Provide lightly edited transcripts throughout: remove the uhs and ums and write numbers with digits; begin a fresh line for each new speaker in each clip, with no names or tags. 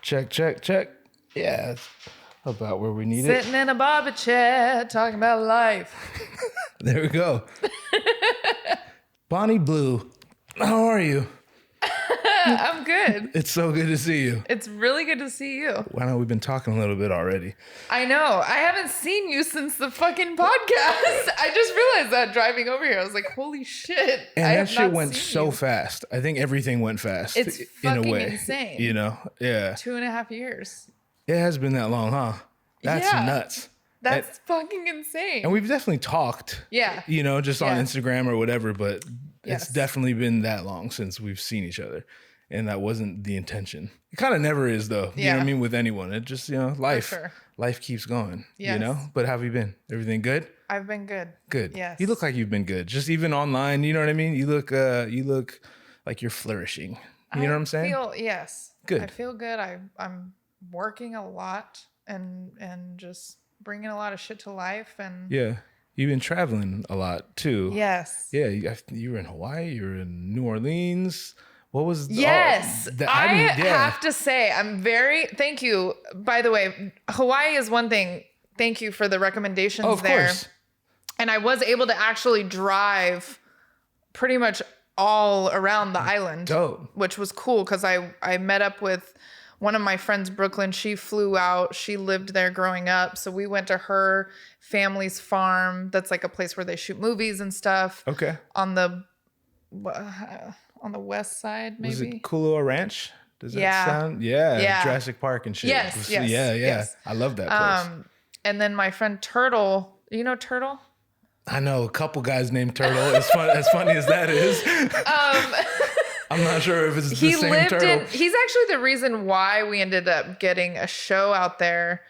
Check, check, check. Yeah, that's about where we need
Sitting in a barber chair, talking about life.
There we go. Bonnie Blue, how are you?
I'm good.
It's so good to see you.
It's really good to see you.
Why not? We've been talking a little bit already.
I know. I haven't seen you since the fucking podcast. I just realized that driving over here. I was like, holy shit.
And that shit went so fast. I think everything went fast.
It's
in
fucking
a way.
insane.
You know? Yeah.
2.5 years.
It has been that long, huh? That's nuts.
That's fucking insane.
And we've definitely talked.
Yeah.
You know, just on Instagram or whatever, but
Yes.
it's definitely been that long since we've seen each other. And that wasn't the intention. It kind of never is, though. You know what I mean? With anyone. It just, life keeps going, you know? But how have you been? Everything good?
I've been good.
Good.
Yes.
You look like you've been good. Just even online, you know what I mean? You look like you're flourishing. You know what I'm saying?
Yes.
Good.
I feel good. I'm working a lot and just bringing a lot of shit to life. And
yeah. You've been traveling a lot, too.
Yes.
Yeah. You were in Hawaii. You were in New Orleans. What was
yes, I have to say, thank you. By the way, Hawaii is one thing. Thank you for the recommendations
of
there.
Course.
And I was able to actually drive pretty much all around the island, which was cool because I met up with one of my friends, Brooklyn. She flew out. She lived there growing up. So we went to her family's farm. That's like a place where they shoot movies and stuff.
Okay.
On the west side, maybe.
Was it Kulua Ranch? Does that sound? Yeah. Jurassic Park and shit.
Yes.
Yeah. I love that place.
And then my friend Turtle. You know Turtle?
I know a couple guys named Turtle. As funny as that is. I'm not sure if it's the same Turtle.
He's actually the reason why we ended up getting a show out there.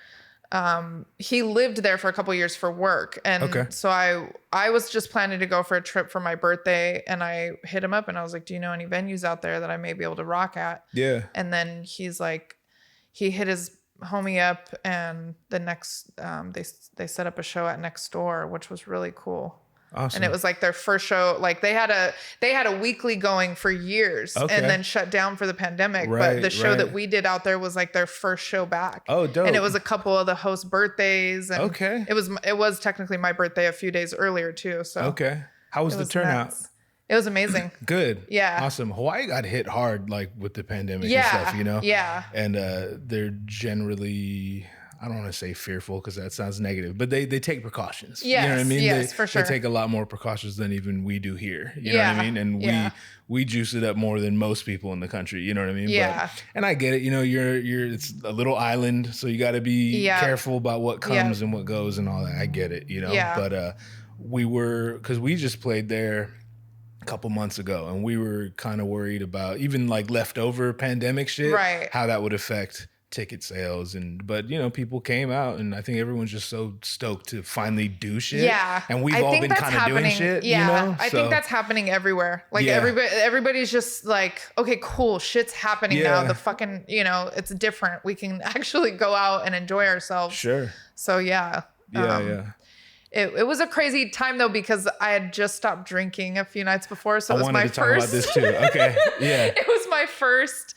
He lived there for a couple years for work. And so I was just planning to go for a trip for my birthday, and I hit him up and I was like, do you know any venues out there that I may be able to rock at?
Yeah.
And then he's like, he hit his homie up, and the next, they set up a show at Next Door, which was really cool.
Awesome.
And it was like their first show. Like they had a weekly going for years and then shut down for the pandemic. But the show that we did out there was like their first show back.
Oh, dope.
And it was a couple of the host birthdays. And it was technically my birthday a few days earlier too. So
how was the turnout?
Nuts. It was amazing.
Good.
Yeah.
Awesome. Hawaii got hit hard like with the pandemic and stuff, you know?
Yeah.
And they're generally, I don't want to say fearful because that sounds negative, but they take precautions.
Yes,
you know what I mean?
Yes, for sure.
They take a lot more precautions than even we do here. You know what I mean? And we juice it up more than most people in the country. You know what I mean?
Yeah.
And I get it. You know, it's a little island, so you got to be careful about what comes and what goes and all that. I get it. You know.
Yeah.
But because we just played there a couple months ago, and we were kind of worried about even like leftover pandemic shit, how that would affect ticket sales. But you know, people came out, and I think everyone's just so stoked to finally do shit.
Yeah.
And we've all been kind of doing shit.
Yeah.
You know?
I think that's happening everywhere. Like everybody's just like, okay, cool, shit's happening now. The fucking, you know, it's different. We can actually go out and enjoy ourselves.
Sure.
So yeah. It was a crazy time though, because I had just stopped drinking a few nights before. So it was my first. I wanted to talk about this too. Okay. Yeah. It was my first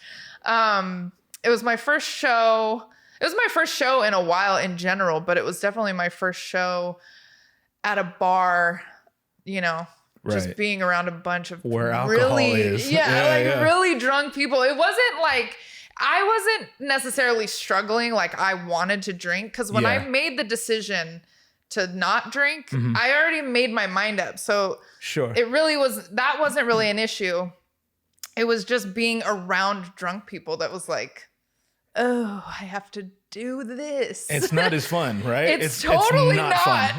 show. It was my first show in a while in general, but it was definitely my first show at a bar, you know, just being around a bunch of
where alcohol is.
Really drunk people. It wasn't like, I wasn't necessarily struggling like I wanted to drink, because when I made the decision to not drink, I already made my mind up. So that wasn't really an issue. It was just being around drunk people that was like, oh, I have to do this.
It's not as fun, right?
It's totally not
fun.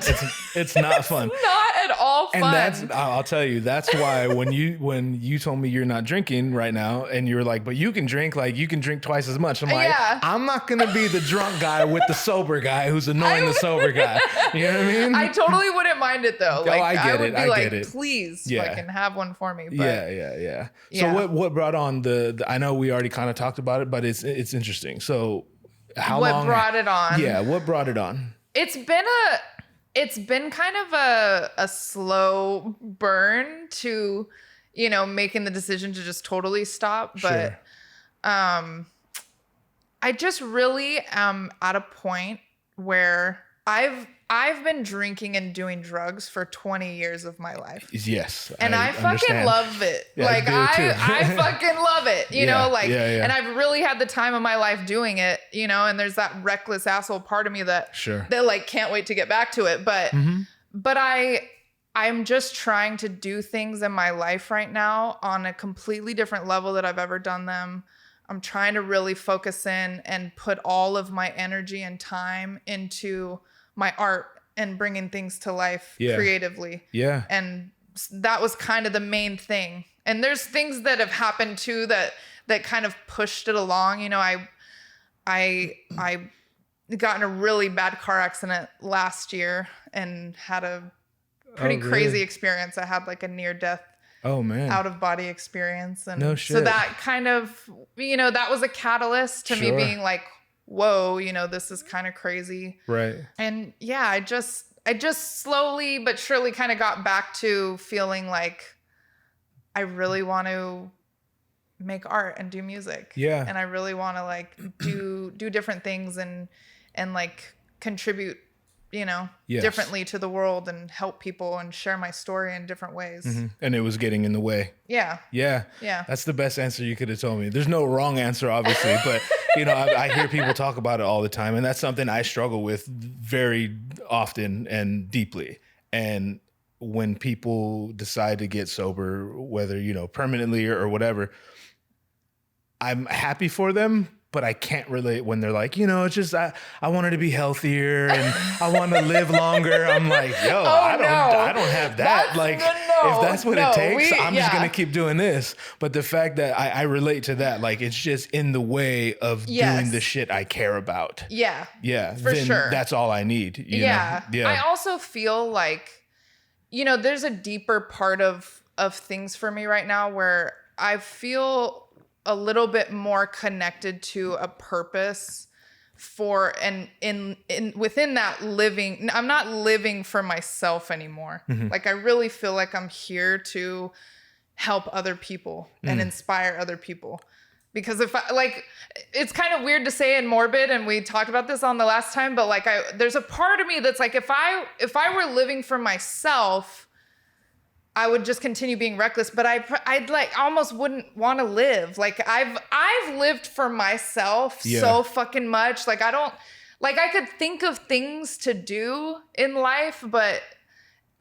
It's not fun.
It's not at all fun.
And I'll tell you, that's why when you told me you're not drinking right now, and you were like, but you can drink twice as much. I'm like, I'm not going to be the drunk guy with the sober guy who's annoying the sober guy. You know what I mean?
I totally wouldn't mind it though. Like,
I get it. I
get
it.
Please, fucking have one for me. But
yeah. So what brought on the I know we already kind of talked about it, but it's interesting. So
what brought it on?
Yeah, what brought it on?
It's been kind of a slow burn to, you know, making the decision to just totally stop. But I just really am at a point where I've been drinking and doing drugs for 20 years of my life.
Yes.
And I fucking love it. Yeah, like I fucking love it, you know, like, and I've really had the time of my life doing it, you know, and there's that reckless asshole part of me that like can't wait to get back to it. But, but I'm just trying to do things in my life right now on a completely different level that I've ever done them. I'm trying to really focus in and put all of my energy and time into my art and bringing things to life creatively. Yeah. And that was kind of the main thing. And there's things that have happened too that kind of pushed it along. You know, I got in a really bad car accident last year and had a pretty crazy experience. I had like a near death out of body experience. And so that kind of, you know, that was a catalyst to me being like, whoa, you know, this is kind of crazy. Right. And yeah, I just slowly but surely kind of got back to feeling like I really want to make art and do music. Yeah. And I really want to like do different things and like contribute, you know, differently to the world and help people and share my story in different ways.
And it was getting in the way. Yeah. Yeah. Yeah. That's the best answer you could have told me. There's no wrong answer, obviously, but you know, I hear people talk about it all the time, and that's something I struggle with very often and deeply. And when people decide to get sober, whether, you know, permanently or whatever, I'm happy for them. But I can't relate when they're like, you know, it's just I wanted to be healthier and I want to live longer. I'm like, yo, I don't have that. If that's what it takes, I'm just gonna keep doing this. But the fact that I relate to that, like it's just in the way of doing the shit I care about. Yeah. Yeah. For sure. That's all I need. You know? Yeah.
I also feel like, you know, there's a deeper part of things for me right now where I feel a little bit more connected to a purpose for, and in within that living, I'm not living for myself anymore. Like I really feel like I'm here to help other people and inspire other people. Because if I, like, it's kind of weird to say and morbid, and we talked about this on the last time, but like there's a part of me that's like, if I were living for myself, I would just continue being reckless, but I'd like almost wouldn't want to live. Like I've lived for myself so fucking much. Like I could think of things to do in life, but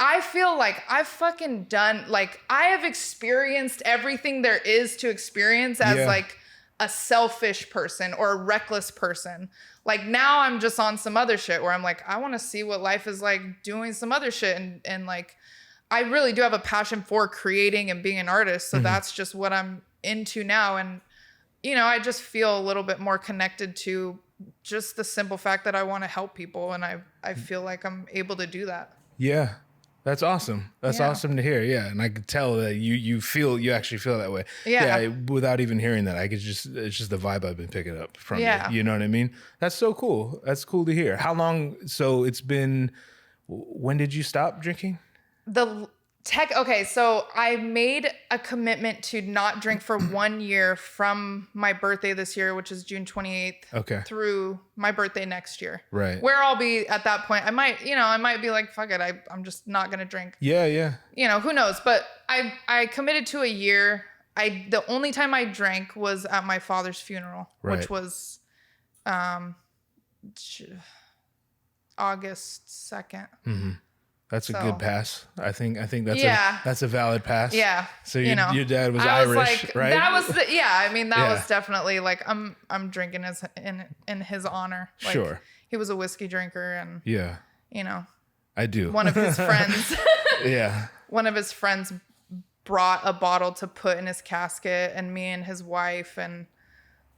I feel like I've fucking done, like I have experienced everything there is to experience as like a selfish person or a reckless person. Like now I'm just on some other shit where I'm like, I want to see what life is like doing some other shit. And like, I really do have a passion for creating and being an artist. So that's just what I'm into now. And, you know, I just feel a little bit more connected to just the simple fact that I want to help people. And I feel like I'm able to do that.
Yeah. That's awesome. That's awesome to hear. Yeah. And I could tell that you actually feel that way. Yeah. Without even hearing that, it's just the vibe I've been picking up from you. You know what I mean? That's so cool. That's cool to hear. How long? So it's been, when did you stop drinking?
Okay, so I made a commitment to not drink for 1 year from my birthday this year, which is June 28th, through my birthday next year. Right. Where I'll be at that point. I might be like, fuck it, I'm just not gonna drink. Yeah, yeah. You know, who knows? But I committed to a year. The only time I drank was at my father's funeral, which was August 2nd. Mm-hmm.
That's a good pass. I think that's a valid pass. Yeah. So your dad was Irish,
like,
right?
That was that was definitely like I'm drinking in his honor. Like, sure. He was a whiskey drinker, and you know.
I do.
One of his friends. One of his friends brought a bottle to put in his casket, and me and his wife and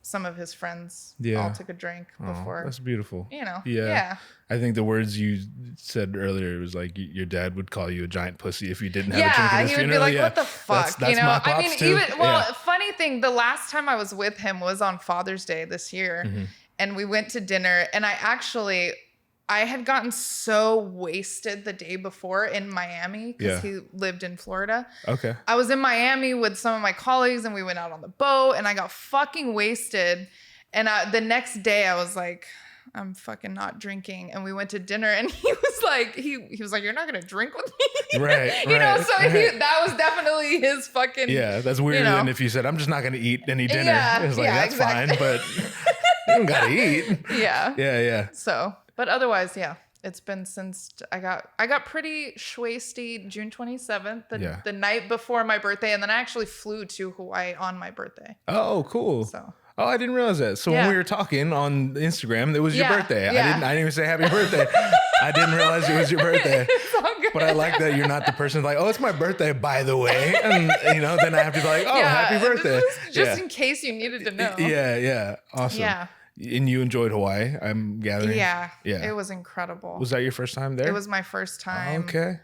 some of his friends all took a drink before.
That's beautiful.
You know.
Yeah. I think the words you said earlier was like your dad would call you a giant pussy if you didn't have a drink at his funeral.
He would be like, what the fuck?
That's you know, I mean,
funny thing, the last time I was with him was on Father's Day this year, and we went to dinner, and I had gotten so wasted the day before in Miami because he lived in Florida. Okay. I was in Miami with some of my colleagues, and we went out on the boat, and I got fucking wasted. And the next day I was like, I'm fucking not drinking. And we went to dinner and he was like, you're not going to drink with me.
Right.
So that was definitely his fucking.
Yeah. That's weirder than if you said, I'm just not going to eat any dinner. It was like, that's fine, but you don't got to eat.
Yeah.
Yeah.
So, but otherwise, yeah. It's been since I got pretty schwasty June 27th, the night before my birthday. And then I actually flew to Hawaii on my birthday.
Oh, cool.
So.
Oh, I didn't realize that. So when we were talking on Instagram, it was your birthday.
Yeah.
I didn't even say happy birthday. I didn't realize it was your birthday.
It's all good.
But I like that you're not the person like, oh, it's my birthday, by the way. And, then I have to be like, oh, happy birthday.
Just in case you needed to know.
Yeah. Awesome.
Yeah.
And you enjoyed Hawaii, I'm gathering.
Yeah. It was incredible.
Was that your first time there?
It was my first time.
Okay.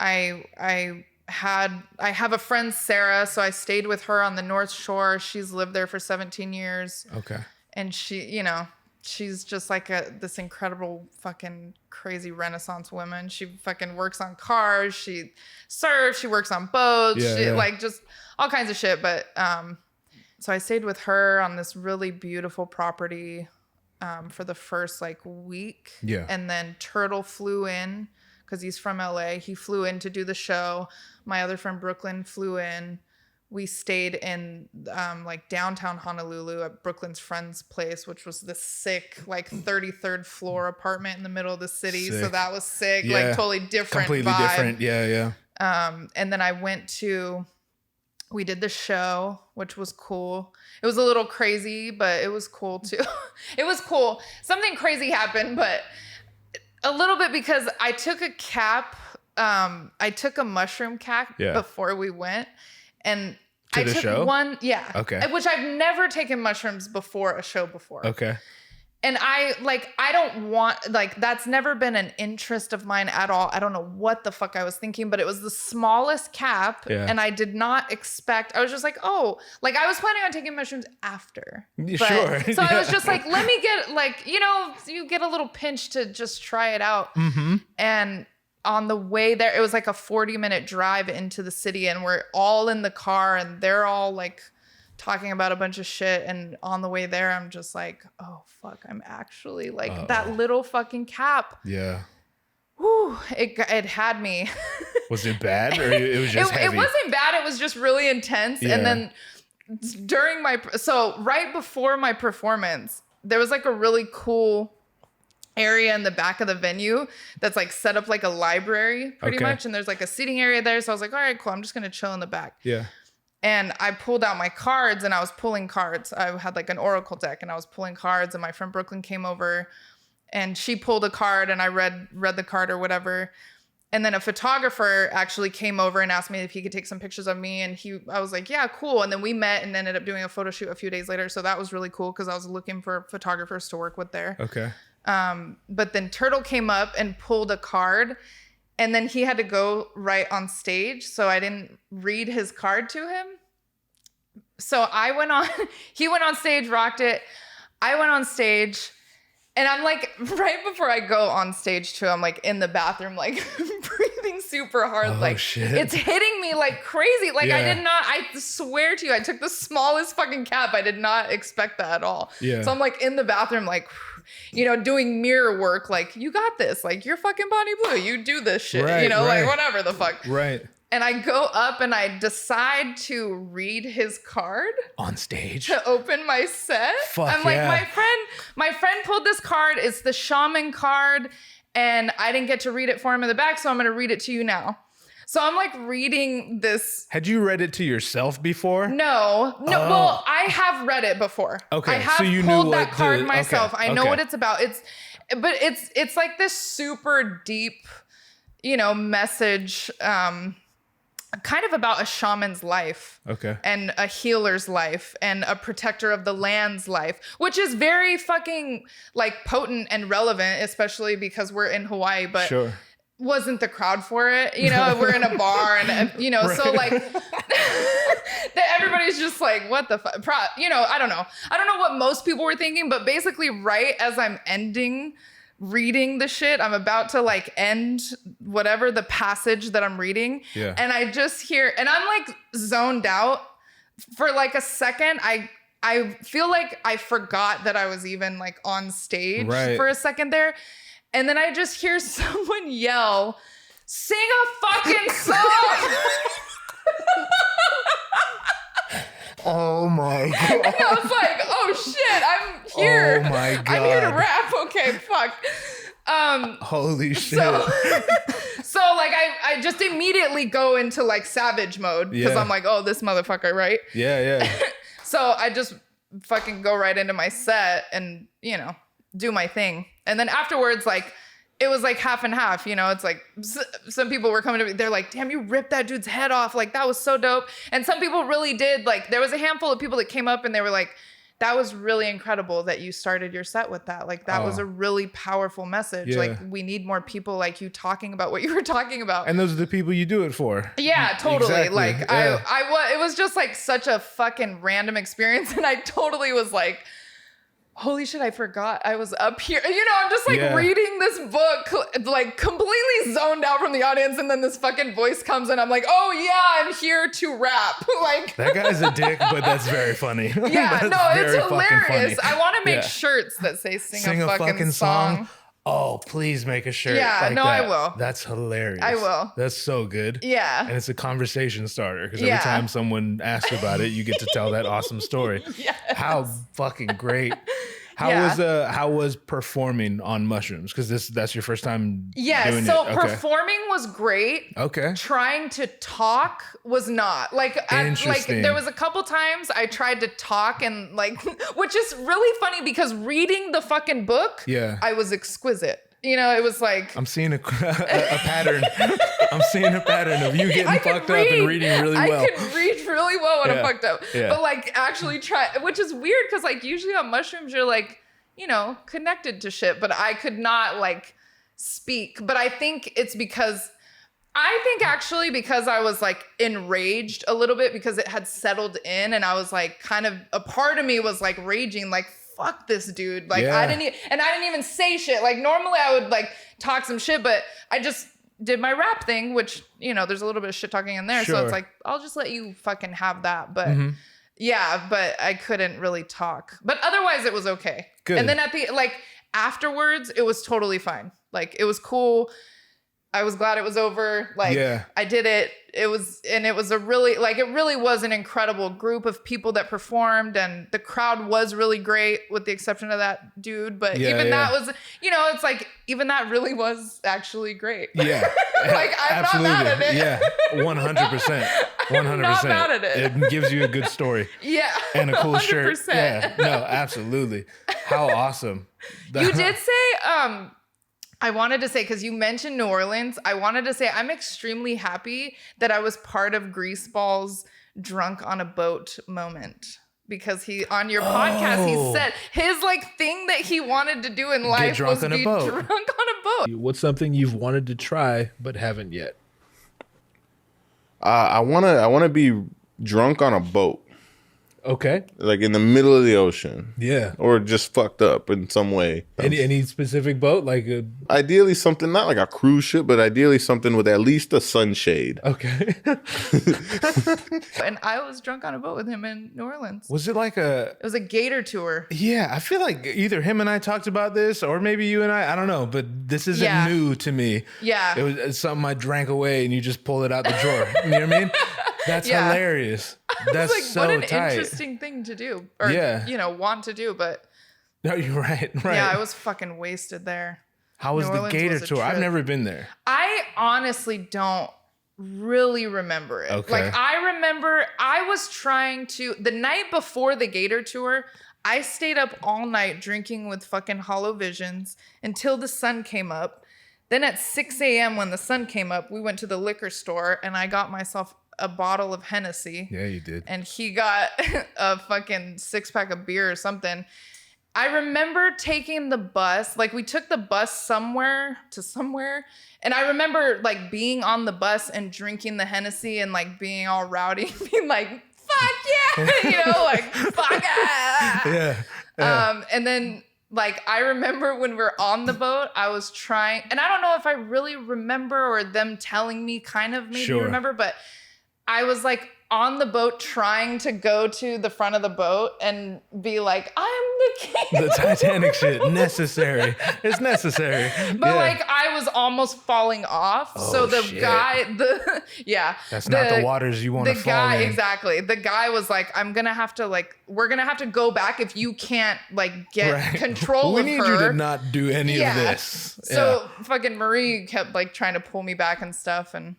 I have a friend, Sarah, so I stayed with her on the North Shore. She's lived there for 17 years.
Okay.
And she's just like this incredible fucking crazy Renaissance woman. She fucking works on cars. She surfs. She works on boats. Like just all kinds of shit. But so I stayed with her on this really beautiful property for the first like week. Yeah. And then Turtle flew in because he's from LA. He flew in to do the show. My other friend Brooklyn flew in. We stayed in like downtown Honolulu at Brooklyn's friend's place, which was this sick like 33rd floor apartment in the middle of the city. Sick. So that was sick, like totally different
completely
vibe.
Different. Yeah.
And then we did the show, which was cool. It was a little crazy, but it was cool too. It was cool. Something crazy happened, but a little bit because I took a cap. I took a mushroom cap before we went, and I took one. Yeah. Okay. Which I've never taken mushrooms before a show before. Okay. And I don't want, that's never been an interest of mine at all. I don't know what the fuck I was thinking, but it was the smallest cap. Yeah. And I did not expect, I was just like, oh, I was planning on taking mushrooms after. Sure. So I was just like, let me get, you get a little pinch to just try it out. Mm-hmm. And on the way there, it was like a 40-minute drive into the city, and we're all in the car and they're all talking about a bunch of shit, and on the way there I'm just like, oh fuck, I'm actually that little fucking cap. Yeah. Whew, it had me.
Was it bad, or it was just heavy?
It wasn't bad, it was just really intense. Yeah. And then during right before my performance, there was a really cool area in the back of the venue that's set up like a library pretty much, and there's a seating area there. So I was like, all right, cool, I'm just gonna chill in the back. Yeah. And I pulled out my cards and I was pulling cards. I had an oracle deck and I was pulling cards, and my friend Brooklyn came over and she pulled a card and I read the card or whatever. And then a photographer actually came over and asked me if he could take some pictures of me. And I was like, yeah, cool. And then we met and ended up doing a photo shoot a few days later. So that was really cool because I was looking for photographers to work with there. Okay. But then Turtle came up and pulled a card, and then he had to go right on stage. So I didn't read his card to him. So he went on stage, rocked it. I went on stage, and I'm right before I go on stage too, I'm in the bathroom, breathing super hard. Oh, shit. It's hitting me like crazy. I swear to you, I took the smallest fucking cap. I did not expect that at all. Yeah. So I'm in the bathroom, doing mirror work. You got this. You're fucking Bonnie Blue. You do this shit. Right, whatever the fuck. Right. And I go up and I decide to read his card
on stage
to open my set. Fuck, I'm my friend pulled this card. It's the shaman card, and I didn't get to read it for him in the back, so I'm going to read it to you now. So I'm reading this.
Had you read it to yourself before?
No. Oh. Well, I have read it before. Okay. I have so you pulled that card myself. I know what it's about. It's this super deep, message, kind of about a shaman's life. Okay. And a healer's life and a protector of the land's life, which is very fucking potent and relevant, especially because we're in Hawaii, but sure. Wasn't the crowd for it, we're in a bar and right. So everybody's just what the fuck, I don't know what most people were thinking, but basically right as I'm ending reading the shit, I'm about to end whatever the passage that I'm reading. Yeah. And I just hear, and I'm zoned out for a second. I feel like I forgot that I was even like on stage for a second there. And then I just hear someone yell, "Sing a fucking song."
Oh my God.
And I was like, oh shit, I'm here.
Oh my God.
I'm here to rap. Okay, fuck.
Holy shit.
So like I just immediately go into like savage mode because I'm like, oh, this motherfucker, right?
Yeah.
So I just fucking go right into my set and, you know, do my thing. And then afterwards, like, it was like half and half, you know, it's like some people were coming to me. They're like, damn, you ripped that dude's head off. Like, that was so dope. And some people really did. Like, there was a handful of people that came up and they were like, that was really incredible that you started your set with that. Like, that was a really powerful message. Yeah. Like, we need more people like you talking about what you were talking about.
And those are the people you do it for.
Yeah, totally. Exactly. Like, it was just like such a fucking random experience. And I totally was like, holy shit, I forgot I was up here. You know, I'm just like reading this book, like completely zoned out from the audience. And then this fucking voice comes and I'm like, oh yeah, I'm here to rap. Like,
that guy's a dick, but that's very funny.
Yeah, no, it's hilarious. I want to make shirts that say sing a fucking song.
Oh, please make a shirt.
Yeah,
like
no,
that.
I will.
That's hilarious.
I will.
That's so good.
Yeah.
And it's a conversation starter because every time someone asks about it, you get to tell that awesome story.
Yes.
How fucking great. How was performing on mushrooms? Because that's your first time doing it.
So performing was great.
Okay.
Trying to talk was not. Like there was a couple times I tried to talk and like, which is really funny because reading the fucking book, I was exquisite. You know, it was like...
I'm seeing a pattern. I'm seeing a pattern of you getting fucked up and reading really well.
I can read really well when I'm fucked up. Yeah. But like actually try... Which is weird because like usually on mushrooms you're like, you know, connected to shit. But I could not like speak. But I think it's because... actually because I was like enraged a little bit because it had settled in and I was like kind of... A part of me was like raging like... Fuck this dude. Like I didn't even say shit. Like normally I would like talk some shit, but I just did my rap thing, which, you know, there's a little bit of shit talking in there. Sure. So it's like, I'll just let you fucking have that. But but I couldn't really talk, but otherwise it was okay. Good. And then afterwards it was totally fine. Like it was cool. I was glad it was over. Like I did it. It was a really, like, it really was an incredible group of people that performed and the crowd was really great with the exception of that dude. But that was, you know, it's like, even that really was actually great.
Yeah.
Like I'm absolutely. Not mad at it.
Yeah. 100%. 100%.
I'm not mad at it.
It gives you a good story.
Yeah.
And a cool 100%. Shirt. Yeah. No, absolutely. How awesome.
You did say, I wanted to say, because you mentioned New Orleans, I wanted to say I'm extremely happy that I was part of Greaseball's drunk on a boat moment. Because on your podcast, he said his like thing that he wanted to do in life was be drunk on a boat.
What's something you've wanted to try but haven't yet?
I wanna be drunk on a boat.
Okay.
Like in the middle of the ocean.
Yeah.
Or just fucked up in some way.
Any specific boat? Like
ideally something, not like a cruise ship, but ideally something with at least a sunshade.
Okay.
And I was drunk on a boat with him in New Orleans.
Was it like
It was a gator tour.
Yeah, I feel like either him and I talked about this or maybe you and I don't know, but this isn't new to me.
Yeah.
It was something I drank away and you just pull it out the drawer. You know what I mean? That's hilarious. That's like, so
what an
tight.
Interesting thing to do. Or, you know, want to do, but...
No, you're right.
Yeah, I was fucking wasted there.
How was the Gator tour? I've never been there.
I honestly don't really remember it. Okay. Like, I remember I was trying to... The night before the Gator tour, I stayed up all night drinking with fucking Hollow Visions until the sun came up. Then at 6 a.m. when the sun came up, we went to the liquor store and I got myself a bottle of Hennessy.
Yeah, you did.
And he got a fucking 6-pack of beer or something. I remember taking the bus. Like, we took the bus somewhere to somewhere. And I remember, like, being on the bus and drinking the Hennessy and, like, being all rowdy. Being like, fuck yeah! You know, like, fuck yeah! Yeah. And then... Like, I remember when we were on the boat, I was trying, and I don't know if I really remember or them telling me kind of maybe remember, but I was like on the boat trying to go to the front of the boat and be like, I'm the king.
The Titanic shit. Necessary. It's necessary.
But like I was almost falling off.
Oh,
so the
shit.
guy,
That's not the waters you want to fall in.
Exactly. The guy was like, we're going to have to go back if you can't like get control of her.
We need you to not do any of this.
So fucking Marie kept like trying to pull me back and stuff. And,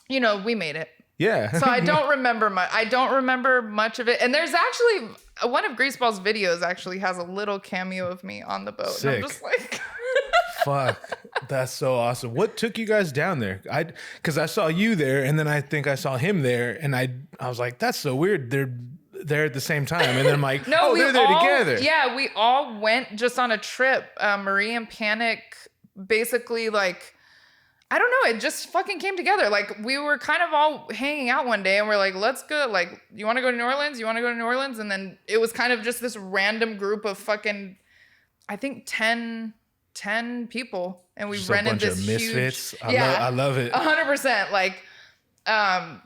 you know, we made it.
Yeah.
So I don't remember much. I don't remember much of it. And there's actually one of Greaseball's videos actually has a little cameo of me on the boat.
Sick.
And I'm just like,
fuck, that's so awesome. What took you guys down there? Because I saw you there, and then I think I saw him there, and I was like, that's so weird. They're there at the same time, and then I'm like, no, they're there together.
Yeah, we all went just on a trip. Marie and Panic basically like. I don't know. It just fucking came together. Like we were kind of all hanging out one day and we're like, let's go. Like, you want to go to New Orleans? You want to go to New Orleans? And then it was kind of just this random group of fucking, I think 10 people. And we
just
rented
a bunch
this
of misfits.
huge,
I love it.
100%. Like,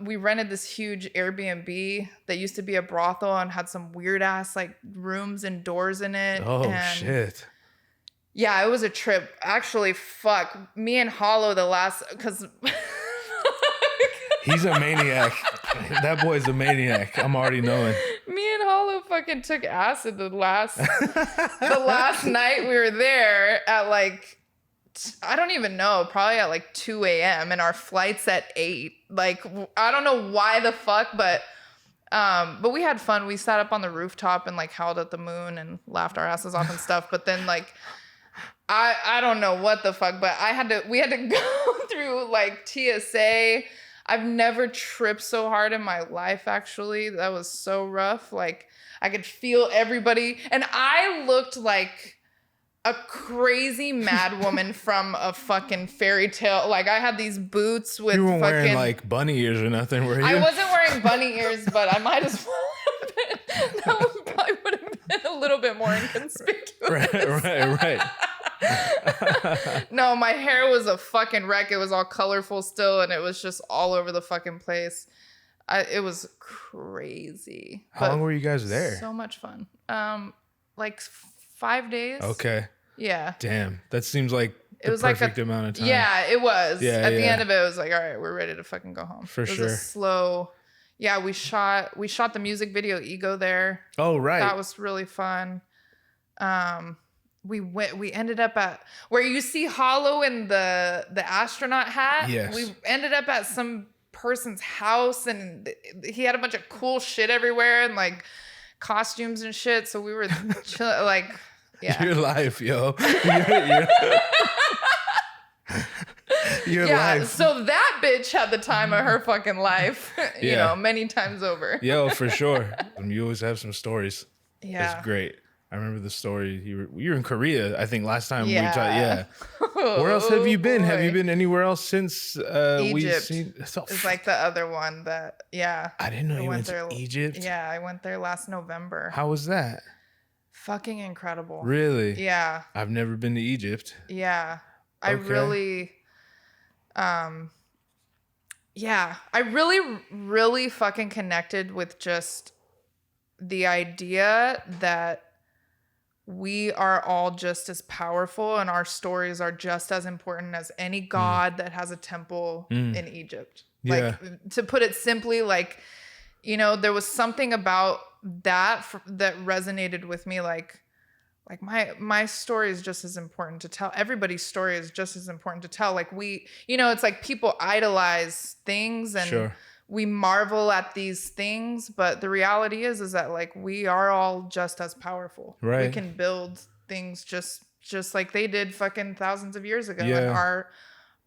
we rented this huge Airbnb that used to be a brothel and had some weird ass like rooms and doors in it.
Oh shit.
Yeah, it was a trip. Actually, fuck. Me and Hollow because...
He's a maniac. That boy's a maniac. I'm already knowing.
Me and Hollow fucking took acid the last night we were there at like, I don't even know, probably at like 2 a.m. and our flight's at 8. Like, I don't know why the fuck, but we had fun. We sat up on the rooftop and like howled at the moon and laughed our asses off and stuff. But then like... I don't know what the fuck, but we had to go through like TSA. I've never tripped so hard in my life, actually. That was so rough. Like I could feel everybody. And I looked like a crazy mad woman from a fucking fairy tale. Like I had these boots with
You weren't wearing like bunny ears or nothing, were you?
I wasn't wearing bunny ears, but I might as well have been. That would probably would have been a little bit more inconspicuous.
Right.
No, my hair was a fucking wreck. It was all colorful still, and it was just all over the fucking place. It was crazy.
How long were you guys there?
So much fun. Like 5 days.
Okay.
Yeah.
Damn, that seems like it was perfect like amount of time.
Yeah, it was.
Yeah,
At the end of it, it was like, all right, we're ready to fucking go home.
For
it was
sure.
A slow. Yeah, we shot the music video Ego there.
Oh, right.
That was really fun. We ended up at where you see Hollow in the astronaut hat.
Yes.
We ended up at some person's house and he had a bunch of cool shit everywhere and like costumes and shit. So we were chill, like, yeah.
Your life, yo. Your life.
So that bitch had the time of her fucking life, you know, many times over.
Yo, for sure. You always have some stories.
Yeah.
It's great. I remember the story. You were in Korea, I think, last time we talked. Yeah.
Oh,
where else have you been?
boy.
Have you been anywhere else since
Egypt.
we've seen?
It's like the other one that,
I didn't know you went to Egypt.
Yeah, I went there last November.
How was that?
Fucking incredible.
Really?
Yeah.
I've never been to Egypt.
Yeah.
Okay.
I really fucking connected with just the idea that we are all just as powerful and our stories are just as important as any god that has a temple in Egypt. Like, to put it simply, like, you know, there was something about that that resonated with me. Like my story is just as important to tell. Everybody's story is just as important to tell. Like it's like people idolize things and we marvel at these things, but the reality is that like we are all just as powerful.
Right.
We can build things just like they did fucking thousands of years ago.
Yeah.
And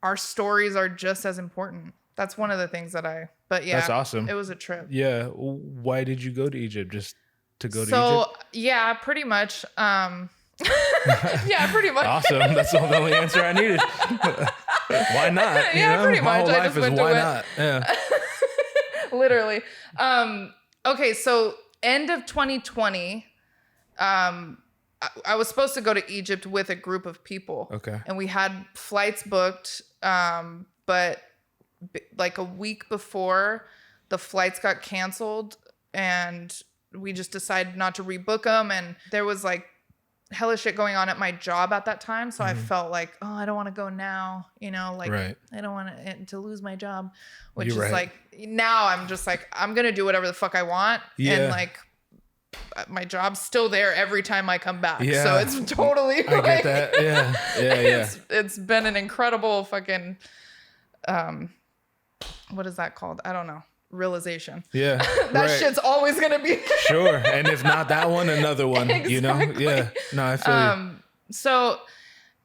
our stories are just as important. That's one of the things that that's
awesome.
It was a trip.
Yeah. Why did you go to Egypt? Just to go to Egypt?
So yeah, pretty much. Yeah, pretty much.
Awesome. That's the only answer I needed. Why not?
Yeah,
you know?
pretty
My
much.
whole life is why not? Yeah.
Literally. Okay, so end of 2020, I was supposed to go to Egypt with a group of people.
Okay.
And we had flights booked, but like a week before, the flights got canceled and we just decided not to rebook them. And there was like hella shit going on at my job at that time. So I felt like, oh, I don't want to go now, you know, like I don't want to lose my job, which is like, now I'm just like, I'm going to do whatever the fuck I want. And like my job's still there every time I come back. So it's totally
I get that. Yeah.
It's been an incredible fucking, what is that called? I don't know. Realization.
Yeah.
That shit's always gonna be there.
Sure. And if not that one, another one. Exactly. You know? Yeah. No, I feel you.
So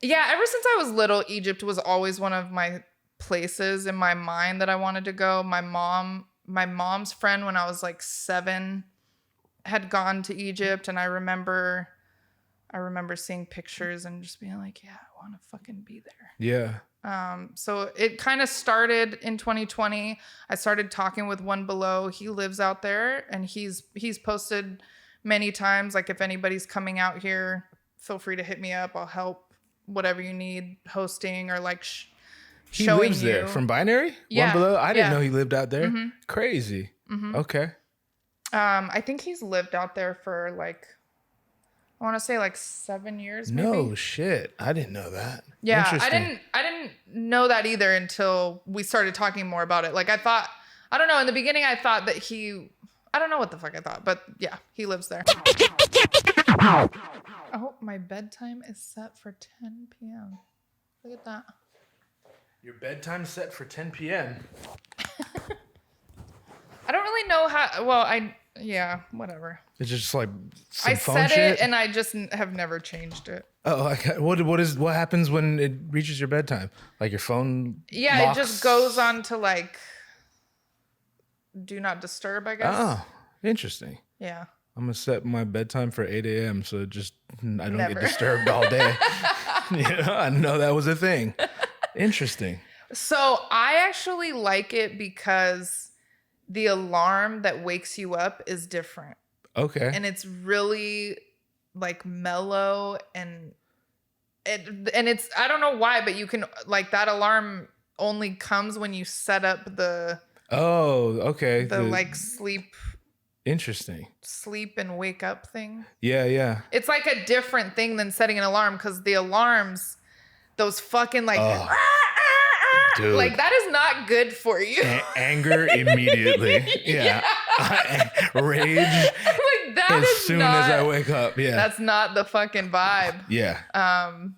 yeah, ever since I was little, Egypt was always one of my places in my mind that I wanted to go. My mom's friend when I was like 7 had gone to Egypt, and I remember seeing pictures and just being like, yeah, I want to fucking be there.
Yeah.
So it kind of started in 2020. I started talking with One Below. He lives out there, and he's posted many times, like, if anybody's coming out here, feel free to hit me up. I'll help whatever you need, hosting or like
he
showing
lives
you.
there from Binary?
Yeah.
One Below? I didn't know he lived out there. Crazy. Okay.
I think he's lived out there for like, I want to say like 7 years. Maybe.
No shit. I didn't know that.
Yeah, I didn't know that either until we started talking more about it. Like I thought, I don't know. In the beginning, I thought that I don't know what the fuck I thought, but yeah, he lives there. Oh, my bedtime is set for 10 p.m. Look at that.
Your bedtime's set for 10 p.m.
I don't really know how. Well, yeah, whatever.
It's just like some
I
phone
set
shit?
it and I just have never changed it.
Oh, what happens when it reaches your bedtime? Like your phone?
Yeah,
locks?
it just goes on to like do not disturb, I guess.
Oh, interesting.
Yeah.
I'm gonna set my bedtime for 8 a.m. so I don't get disturbed all day. You know, I didn't know that was a thing. Interesting.
So I actually like it because the alarm that wakes you up is different.
Okay.
And it's really like mellow and it's, I don't know why, but you can like that alarm only comes when you set up the like sleep.
Interesting.
Sleep and wake up thing.
Yeah.
It's like a different thing than setting an alarm because the alarms, those fucking like,
dude.
Like that is not good for you.
Anger immediately. Yeah. Rage.
Like that
as
is
soon
not,
as I wake up. Yeah.
That's not the fucking vibe.
Yeah.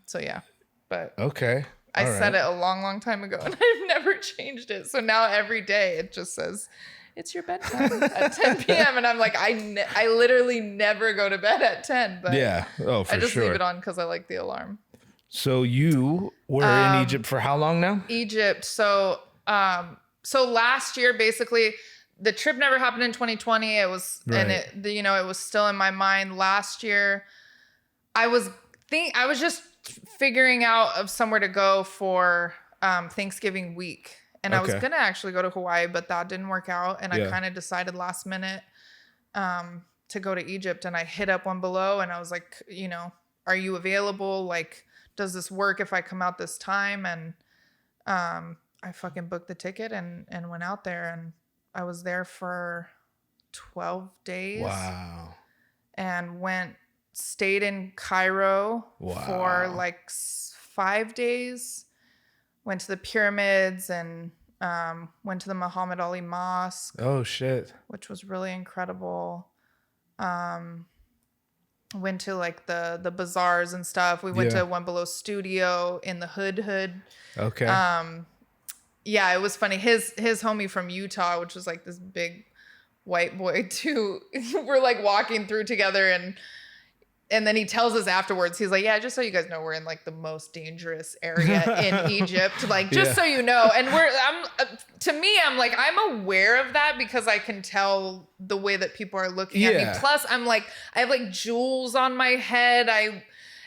So yeah, but
okay.
I set it a long time ago and I've never changed it. So now every day it just says, it's your bedtime at 10 p.m. And I'm like, I literally never go to bed at 10. But
yeah. Oh, for sure.
I just leave it on because I like the alarm.
So you were in Egypt for how long now?
Egypt. So last year, basically, the trip never happened in 2020. It was, and it was still in my mind. Last year, I was just figuring out of somewhere to go for Thanksgiving week. And I was going to actually go to Hawaii, but that didn't work out. And I kind of decided last minute to go to Egypt. And I hit up One Below and I was like, are you available? Like, does this work if I come out this time? And I fucking booked the ticket and went out there. And I was there for 12 days.
Wow.
And stayed in Cairo for like 5 days. Went to the pyramids and went to the Muhammad Ali Mosque.
Oh, shit.
Which was really incredible. Went to like the bazaars and stuff. We went to One Below studio in the hood.
Okay.
Yeah, it was funny. His homie from Utah, which was like this big white boy too. We're like walking through together and then he tells us afterwards, he's like, yeah, just so you guys know, we're in like the most dangerous area in Egypt. Like, just so you know. And I'm like, I'm aware of that because I can tell the way that people are looking at me. Plus I'm like, I have like jewels on my head.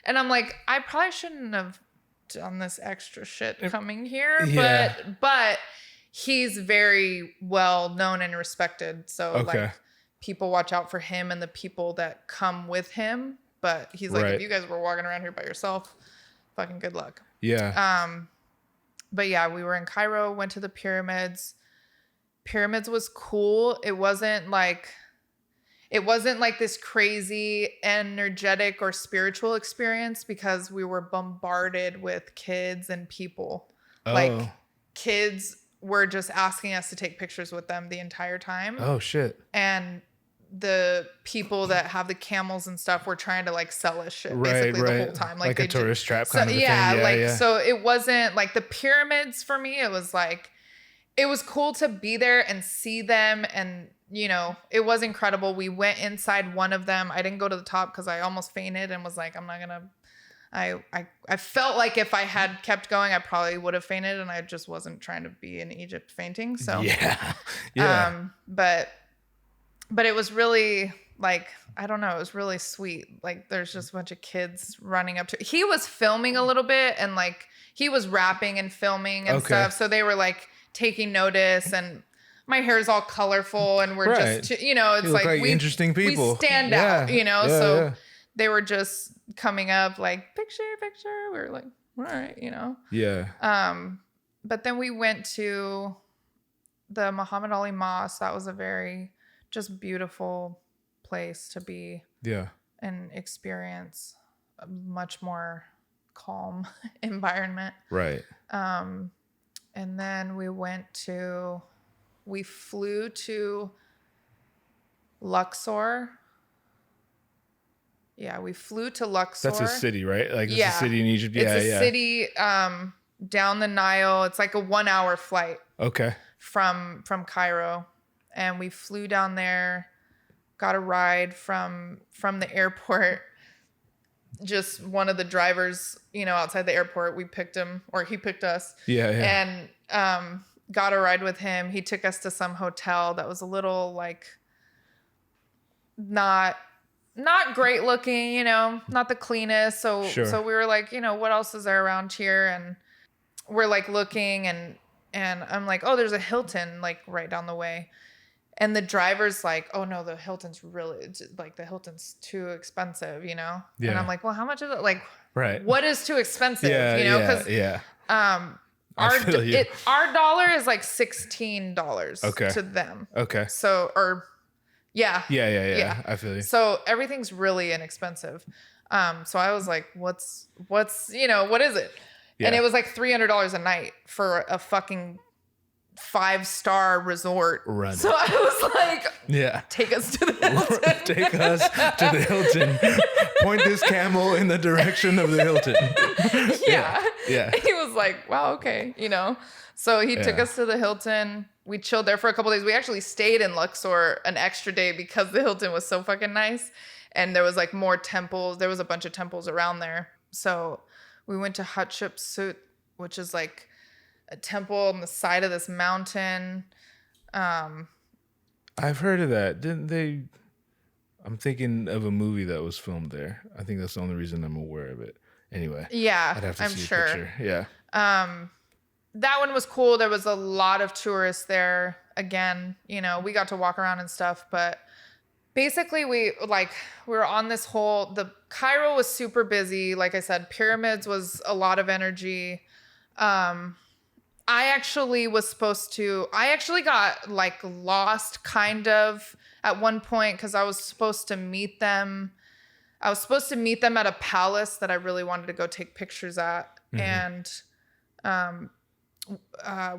And I'm like, I probably shouldn't have done this extra shit coming here. But he's very well known and respected. So like people watch out for him and the people that come with him. But he's like, if you guys were walking around here by yourself, fucking good luck.
Yeah.
But yeah, we were in Cairo, went to the pyramids. Pyramids was cool. It wasn't like this crazy energetic or spiritual experience because we were bombarded with kids and people.
Oh.
Like kids were just asking us to take pictures with them the entire time.
Oh shit.
And the people that have the camels and stuff were trying to like sell us shit basically the whole time.
Like a tourist trap
so,
kind of a
thing.
Yeah.
So it wasn't like the pyramids for me. It was like, it was cool to be there and see them. And, you know, it was incredible. We went inside one of them. I didn't go to the top because I almost fainted and was like, I'm not going to, I felt like if I had kept going, I probably would have fainted, and I just wasn't trying to be in Egypt fainting. So,
yeah.
But it was really like, I don't know, it was really sweet. Like there's just a bunch of kids running up to, he was filming a little bit and like he was rapping and filming and stuff. So they were like taking notice, and my hair is all colorful and we're just, you know, it's
like we interesting people.
We stand out, you know? So they were just coming up like picture. We were like, all right, you know?
Yeah.
But then we went to the Muhammad Ali Mosque. That was a very just beautiful place to be.
Yeah.
And experience a much more calm environment.
Right.
And then we flew to Luxor. Yeah, we flew to Luxor.
That's a city, right? Like it's a city in Egypt. Yeah,
it's a city down the Nile. It's like a 1-hour flight.
Okay.
From Cairo. And we flew down there, got a ride from the airport. Just one of the drivers, you know, outside the airport, we picked him, or he picked us.
Yeah.
And got a ride with him. He took us to some hotel that was a little like not great looking, you know, not the cleanest. So we were like, you know, what else is there around here? And we're like looking, and I'm like, oh, there's a Hilton like right down the way. And the driver's like, oh no, the Hilton's too expensive, you know? Yeah. And I'm like, well, how much is it? Like, what is too expensive? You know, because our dollar is like $16 to them. Okay. So, yeah.
I feel you.
So everything's really inexpensive. So I was like, what's, you know, what is it? Yeah. And it was like $300 a night for a fucking 5-star resort.
Run.
So I was like, take us to the Hilton.
Take us to the Hilton. Point this camel in the direction of the Hilton.
Yeah. He was like, wow, okay, you know. So he took us to the Hilton. We chilled there for a couple of days. We actually stayed in Luxor an extra day because the Hilton was so fucking nice. And there was like more temples. There was a bunch of temples around there. So we went to Hatshepsut, which is like a temple on the side of this mountain.
I've heard of that. Didn't they? I'm thinking of a movie that was filmed there. I think that's the only reason I'm aware of it. Anyway.
Yeah,
I'd have to
I'm
see
sure.
a picture. Yeah.
That one was cool. There was a lot of tourists there. Again, you know, we got to walk around and stuff, but basically we were on this the Cairo was super busy. Like I said, pyramids was a lot of energy. I actually got like lost kind of at one point because I was supposed to meet them. I was supposed to meet them at a palace that I really wanted to go take pictures at. Mm-hmm. And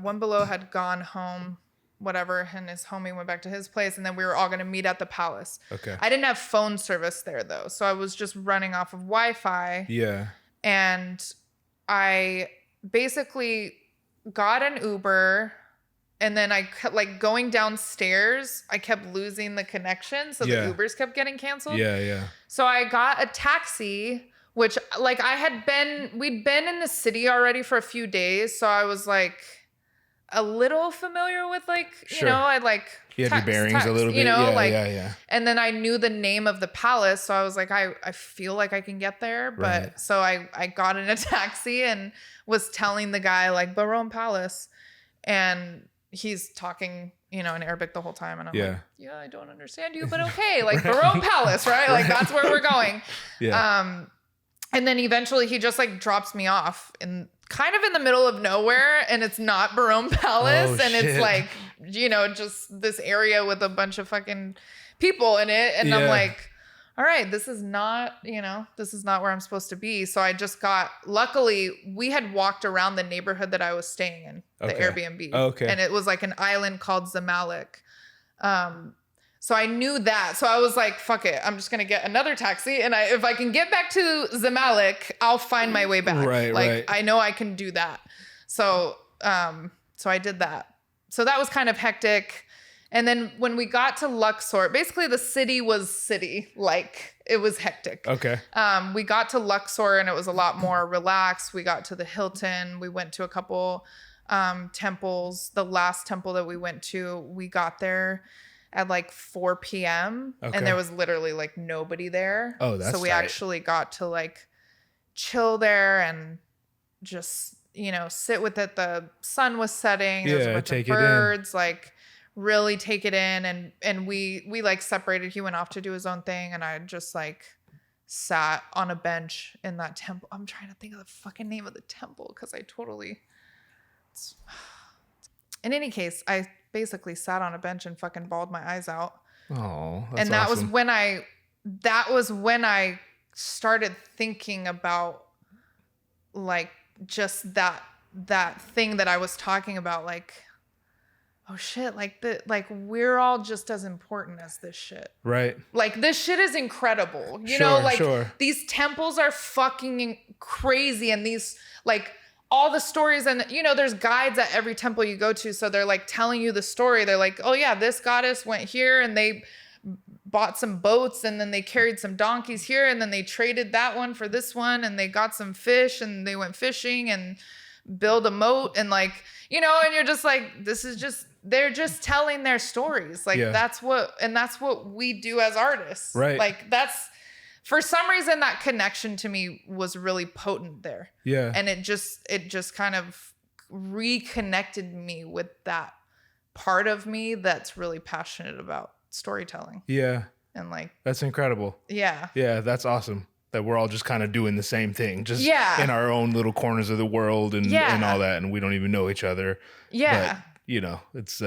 one below had gone home, whatever, and his homie went back to his place, and then we were all going to meet at the palace. Okay. I didn't have phone service there though, so I was just running off of Wi-Fi.
Yeah.
And I basically got an Uber, and then I kept like going downstairs. I kept losing the connection, so the Ubers kept getting canceled.
Yeah.
So I got a taxi, which like we'd been in the city already for a few days, so I was like a little familiar with like, you know, I like
you had your bearings a little bit,
you know,
yeah.
And then I knew the name of the palace, so I was like, I feel like I can get there, but so I got in a taxi and was telling the guy like Barone Palace, and he's talking, you know, in Arabic the whole time, and I'm like, yeah, I don't understand you, but okay, like Barone Palace, right? Like that's where we're going. Yeah. And then eventually he just like drops me off in kind of in the middle of nowhere, and it's not Barone Palace, and it's like just this area with a bunch of fucking people in it. And I'm like, all right, this is not where I'm supposed to be. So I just luckily we had walked around the neighborhood that I was staying in, the Airbnb.
Okay.
And it was like an island called Zamalek. So I knew that. So I was like, fuck it. I'm just going to get another taxi. And if I can get back to Zamalek, I'll find my way back. Right. I know I can do that. So I did that. So that was kind of hectic. And then when we got to Luxor, basically the city was like it was hectic.
Okay.
We got to Luxor and it was a lot more relaxed. We got to the Hilton. We went to a couple temples. The last temple that we went to, we got there at like 4 p.m. and there was literally like nobody there.
Oh, that's
so we actually got to like chill there and just, sit with it. The sun was setting. There was a bunch of birds, like really take it in. And we like separated. He went off to do his own thing. And I just like sat on a bench in that temple. I'm trying to think of the fucking name of the temple because I totally... In any case, I basically sat on a bench and fucking bawled my eyes out.
Oh, that's
and that
awesome.
was when I started thinking about like just that thing that I was talking about, like, oh shit, like we're all just as important as this shit.
Right.
Like this shit is incredible. These temples are fucking crazy, and these like all the stories, and there's guides at every temple you go to, so they're like telling you the story. They're like, oh yeah, this goddess went here and they bought some boats and then they carried some donkeys here and then they traded that one for this one and they got some fish and they went fishing and build a moat and like, and you're just like, they're just telling their stories. Like that's what we do as artists.
Right.
Like for some reason, that connection to me was really potent there.
Yeah.
And it just kind of reconnected me with that part of me that's really passionate about storytelling.
Yeah.
And like...
That's incredible.
Yeah.
Yeah, that's awesome. That we're all just kind of doing the same thing. Just in our own little corners of the world and all that. And we don't even know each other.
Yeah.
But, it's...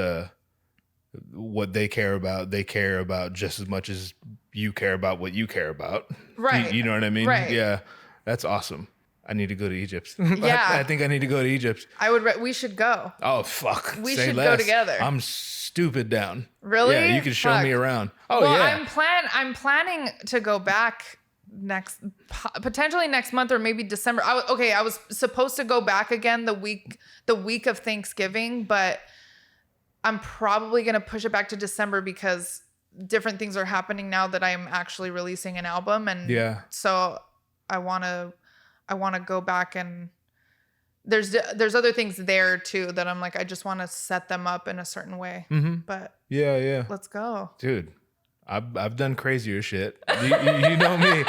what they care about just as much as you care about what you care about.
Right.
You know what I mean?
Right.
Yeah. That's awesome. I need to go to Egypt.
Yeah.
I think I need to go to Egypt.
We should go.
Oh, fuck.
We should go together.
I'm stupid down.
Really?
Yeah, you can show me around. Oh,
well,
yeah.
I'm planning to go back potentially next month or maybe December. I was supposed to go back again the week of Thanksgiving, but I'm probably going to push it back to December because different things are happening now that I'm actually releasing an album. And so I want to go back, and there's other things there too that I'm like, I just want to set them up in a certain way. Mm-hmm. But let's go.
Dude, I've done crazier shit. You know me.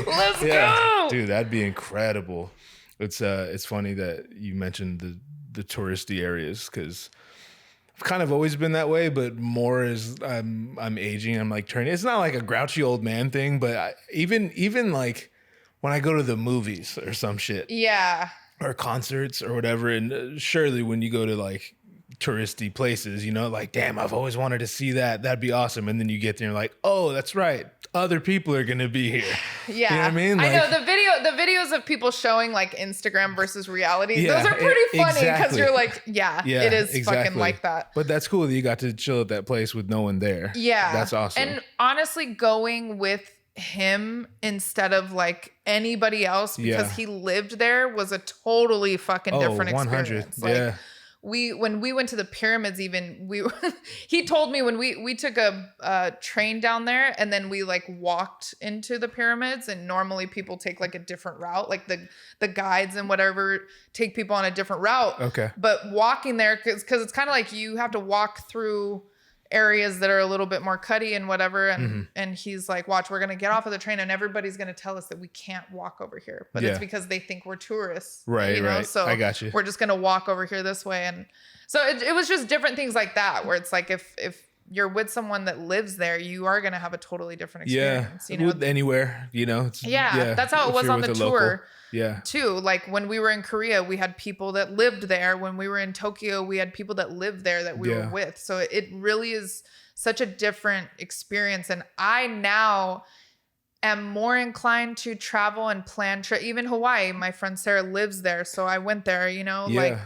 Let's go.
Dude, that'd be incredible. It's funny that you mentioned the touristy areas, because I've kind of always been that way, but more as I'm aging, I'm like turning. It's not like a grouchy old man thing, but even like when I go to the movies or some shit, or concerts or whatever, and surely when you go to like touristy places, like, damn, I've always wanted to see that. That'd be awesome. And then you get there and you're like, oh, that's right, other people are gonna be here.
Yeah,
you know what I mean? Like,
I know the videos of people showing like Instagram versus reality. Those are pretty funny because you're like, it is fucking like that.
But that's cool that you got to chill at that place with no one there.
Yeah,
that's awesome.
And honestly, going with him instead of like anybody else because he lived there was a totally fucking different 100. Experience. Like, when we went to the pyramids, even he told me when we took a train down there and then we like walked into the pyramids, and normally people take like a different route, like the guides and whatever take people on a different route.
Okay.
But walking there, because it's kind of like you have to walk through areas that are a little bit more cutty and whatever, and he's like, watch, we're gonna get off of the train and everybody's gonna tell us that we can't walk over here, but it's because they think we're tourists,
right?
So
I got you.
We're just gonna walk over here this way. And so it was just different things like that where it's like if you're with someone that lives there, you are going to have a totally different experience.
You know, anywhere, you know.
That's how it was on the tour.
Yeah.
Too. Like when we were in Korea, we had people that lived there. When we were in Tokyo, we had people that lived there that we were with. So it really is such a different experience. And I now am more inclined to travel and plan trip. Even Hawaii, my friend Sarah lives there. So I went there, you know, like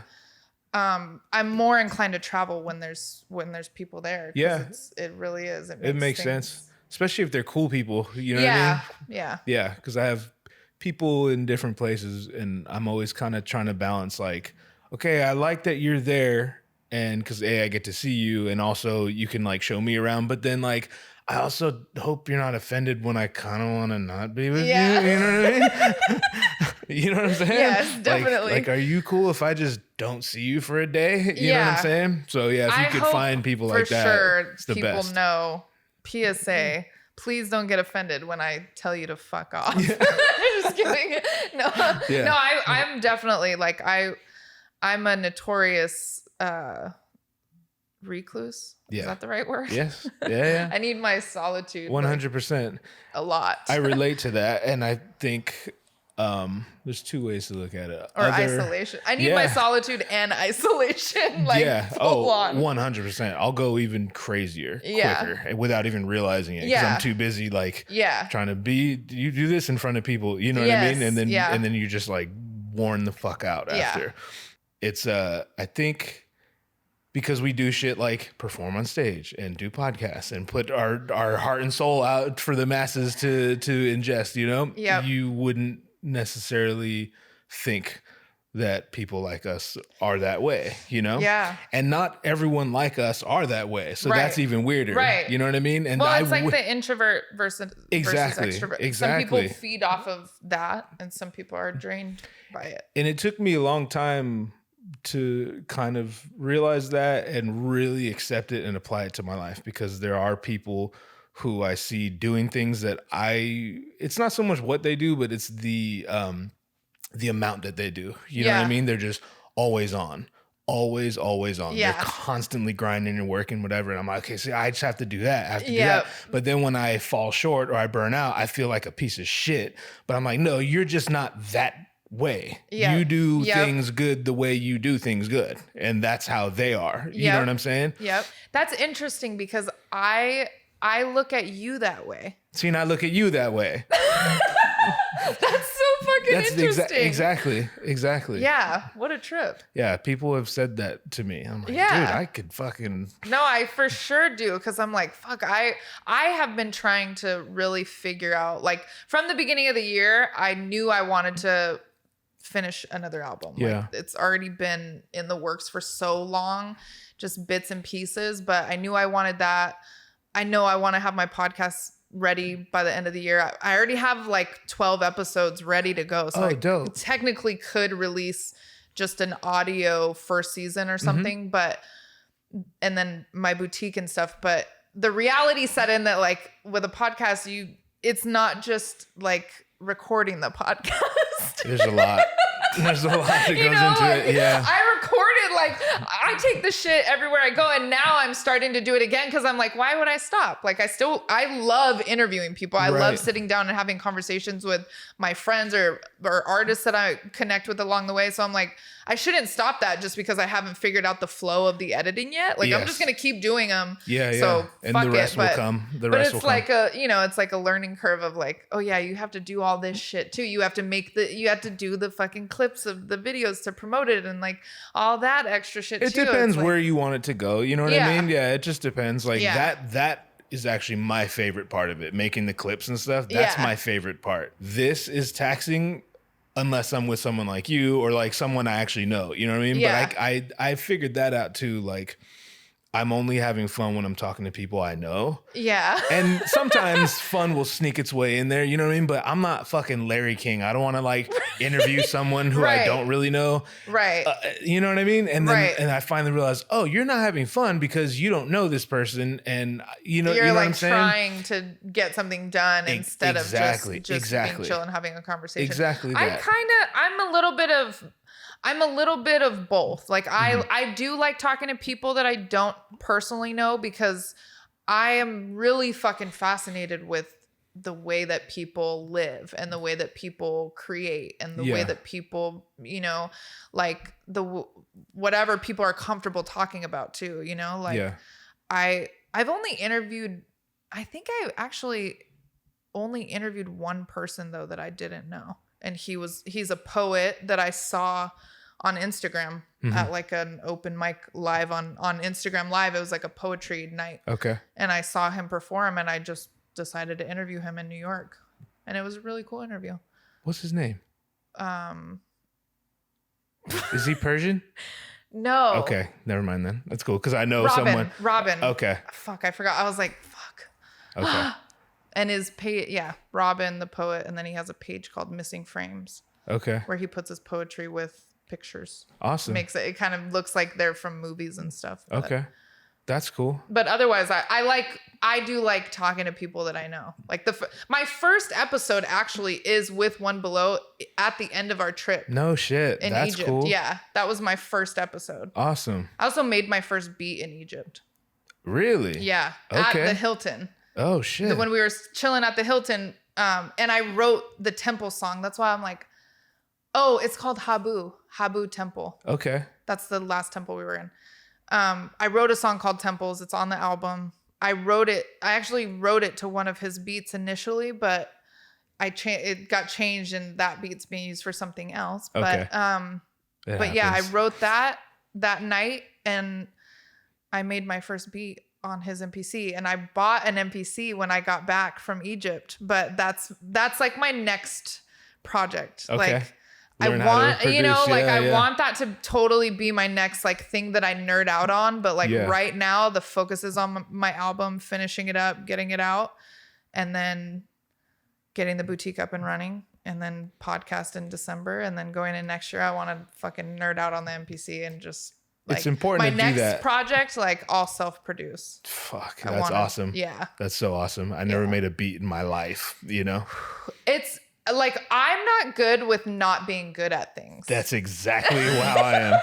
I'm more inclined to travel when there's people there.
Yeah.
It really is.
It makes sense. Especially if they're cool people. You know what I mean?
Yeah.
Yeah. Because I have people in different places and I'm always kind of trying to balance like, okay, I like that you're there and because I get to see you and also you can like show me around, but then like I also hope you're not offended when I kind of want to not be with you. You know what I mean? You know what I'm saying?
Yes, definitely.
Like, are you cool if I just don't see you for a day? You know what I'm saying? So yeah, if you could find people like that, it's the best.
People know. PSA. Please don't get offended when I tell you to fuck off. Just kidding. No, I'm definitely like I'm a notorious recluse. Is that the right word?
Yes. Yeah.
I need my solitude.
100%.
A lot.
I relate to that, and I think there's two ways to look at it.
Or isolation. I need my solitude and isolation. Like full on.
100%. I'll go even crazier, quicker, without even realizing it. Because I'm too busy, like, trying to be. You do this in front of people, you know what I mean? And then you just like worn the fuck out after. It's I think because we do shit like perform on stage and do podcasts and put our heart and soul out for the masses to ingest, you know? You wouldn't necessarily think that people like us are that way, you know?
Yeah.
And not everyone like us are that way. So that's even weirder.
Right.
You know what I mean? And
it's like the introvert versus extrovert.
Exactly.
Some people feed off of that and some people are drained by it.
And it took me a long time to kind of realize that and really accept it and apply it to my life, because there are people who I see doing things that it's not so much what they do, but it's the amount that they do. You know what I mean? They're just always on. Always on. They're constantly grinding and working, whatever. And I'm like, okay, see, I just have to do that. I have to do that. But then when I fall short or I burn out, I feel like a piece of shit. But I'm like, no, you're just not that way. You do things good the way you do things good. And that's how they are. You know what I'm saying?
Yep. That's interesting because I look at you that way.
See, and I look at you that way.
That's so fucking interesting.
Exactly.
Yeah. What a trip.
Yeah. People have said that to me. I'm like, dude, I could fucking.
No, I for sure do. Cause I'm like, fuck, I have been trying to really figure out, like from the beginning of the year, I knew I wanted to finish another album. Like, it's already been in the works for so long, just bits and pieces, but I knew I wanted that. I know I want to have my podcast ready by the end of the year. I already have like 12 episodes ready to go. So I technically could release just an audio first season or something, and then my boutique and stuff. But the reality set in that like with a podcast, it's not just like recording the podcast.
There's a lot. There's a lot that goes into it. Yeah.
I recorded, like, I take the shit everywhere I go. And now I'm starting to do it again because I'm like, why would I stop? Like, I love interviewing people. I love sitting down and having conversations with my friends or artists that I connect with along the way. So I'm like, I shouldn't stop that just because I haven't figured out the flow of the editing yet. Like, I'm just going to keep doing them.
Yeah.
So
and the rest will come.
It's like it's like a learning curve of like, oh yeah, you have to do all this shit too. You have to do the fucking clips of the videos to promote it and like all that extra shit
too. It depends where you want it to go. You know what I mean? Yeah, it just depends. Like that is actually my favorite part of it. Making the clips and stuff. That's my favorite part. This is taxing unless I'm with someone like you or like someone I actually know. You know what I mean? Yeah. But I figured that out too. Like, I'm only having fun when I'm talking to people I know.
Yeah.
And sometimes fun will sneak its way in there, you know what I mean? But I'm not fucking Larry King. I don't want to like interview someone who I don't really know.
Right.
You know what I mean? And then and I finally realized, oh, you're not having fun because you don't know this person. And you know
like
what I'm saying?
Trying to get something done instead of just being chill and having a conversation.
Exactly that.
I'm a little bit of both. Like I do like talking to people that I don't personally know because I am really fucking fascinated with the way that people live and the way that people create and the way that people, you know, like whatever people are comfortable talking about too, you know, like I've only interviewed, I think I actually only interviewed one person though that I didn't know. And he's a poet that I saw on Instagram at like an open mic live on Instagram Live. It was like a poetry night. Okay. And I saw him perform and I just decided to interview him in New York. And it was a really cool interview.
What's his name? Is he Persian?
No.
Okay. Never mind then. That's cool. Cause I know someone.
Robin.
Okay.
Fuck. I forgot. I was like, fuck.
Okay.
And his page, Robin, the poet. And then he has a page called Missing Frames. Okay. Where he puts his poetry with pictures. Awesome. It kind of looks like they're from movies and stuff.
Okay. That's cool.
But otherwise, I do like talking to people that I know. Like my first episode actually is with One Below at the end of our trip.
No shit. That's Egypt. Cool.
Yeah, that was my first episode.
Awesome.
I also made my first beat in Egypt.
Really?
Yeah. Okay. At the Hilton.
Oh shit.
When we were chilling at the Hilton, and I wrote the temple song. That's why I'm like, oh, it's called Habu Temple. Okay. That's the last temple we were in. I wrote a song called Temples. It's on the album. I actually wrote it to one of his beats initially, but it got changed and that beat's being used for something else. Okay. But yeah, I wrote that night and I made my first beat on his MPC, and I bought an MPC when I got back from Egypt, but that's like my next project. Okay. Like, I want, I want that to totally be my next like thing that I nerd out on. But like right now, the focus is on my album, finishing it up, getting it out, and then getting the boutique up and running, and then podcast in December, and then going in next year. I want to fucking nerd out on the MPC and just. Like,
it's important to do that. My next
project, like all self-produce.
Fuck, that's awesome. Yeah, that's so awesome. I never made a beat in my life. You know,
it's. Like, I'm not good with not being good at things.
That's exactly how I am.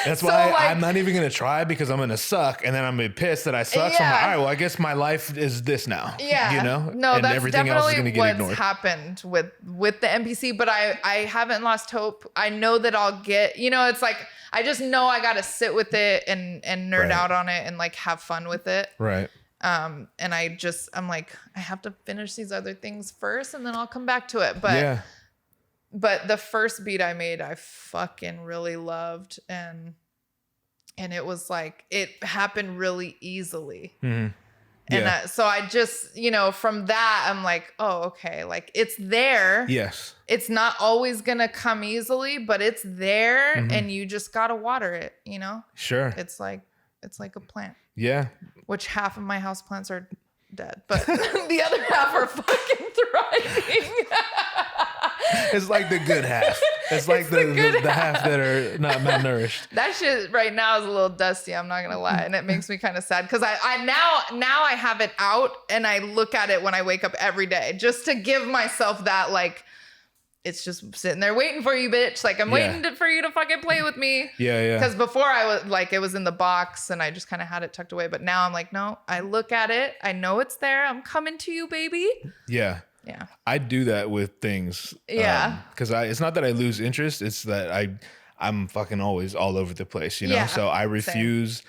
That's why I'm not even going to try, because I'm going to suck. And then I'm going to be pissed that I suck. So I'm like, all right, well, I guess my life is this now. Yeah. You know?
No, and that's everything else is going to get ignored. What's happened with the NPC, but I haven't lost hope. I know that I'll get, it's like, I just know I got to sit with it and nerd out on it and like have fun with it. Right. And I'm like, I have to finish these other things first and then I'll come back to it. But the first beat I made, I fucking really loved. And it was like, it happened really easily. Mm-hmm. Yeah. And so I just, from that, I'm like, oh, okay. Like it's there. Yes. It's not always going to come easily, but it's there and you just got to water it, Sure. It's like a plant. Yeah. Which half of my houseplants are dead, but the other half are fucking thriving.
It's like the good half. It's like the half that are not malnourished.
That shit right now is a little dusty. I'm not gonna lie, and it makes me kind of sad because I now I have it out and I look at it when I wake up every day just to give myself that like. It's just sitting there waiting for you, bitch. Like, I'm waiting for you to fucking play with me. Yeah, yeah. Because before I was like, it was in the box and I just kind of had it tucked away. But now I'm like, no, I look at it. I know it's there. I'm coming to you, baby.
Yeah. Yeah. I do that with things. Yeah. Because it's not that I lose interest. It's that I'm fucking always all over the place, Yeah, so I refuse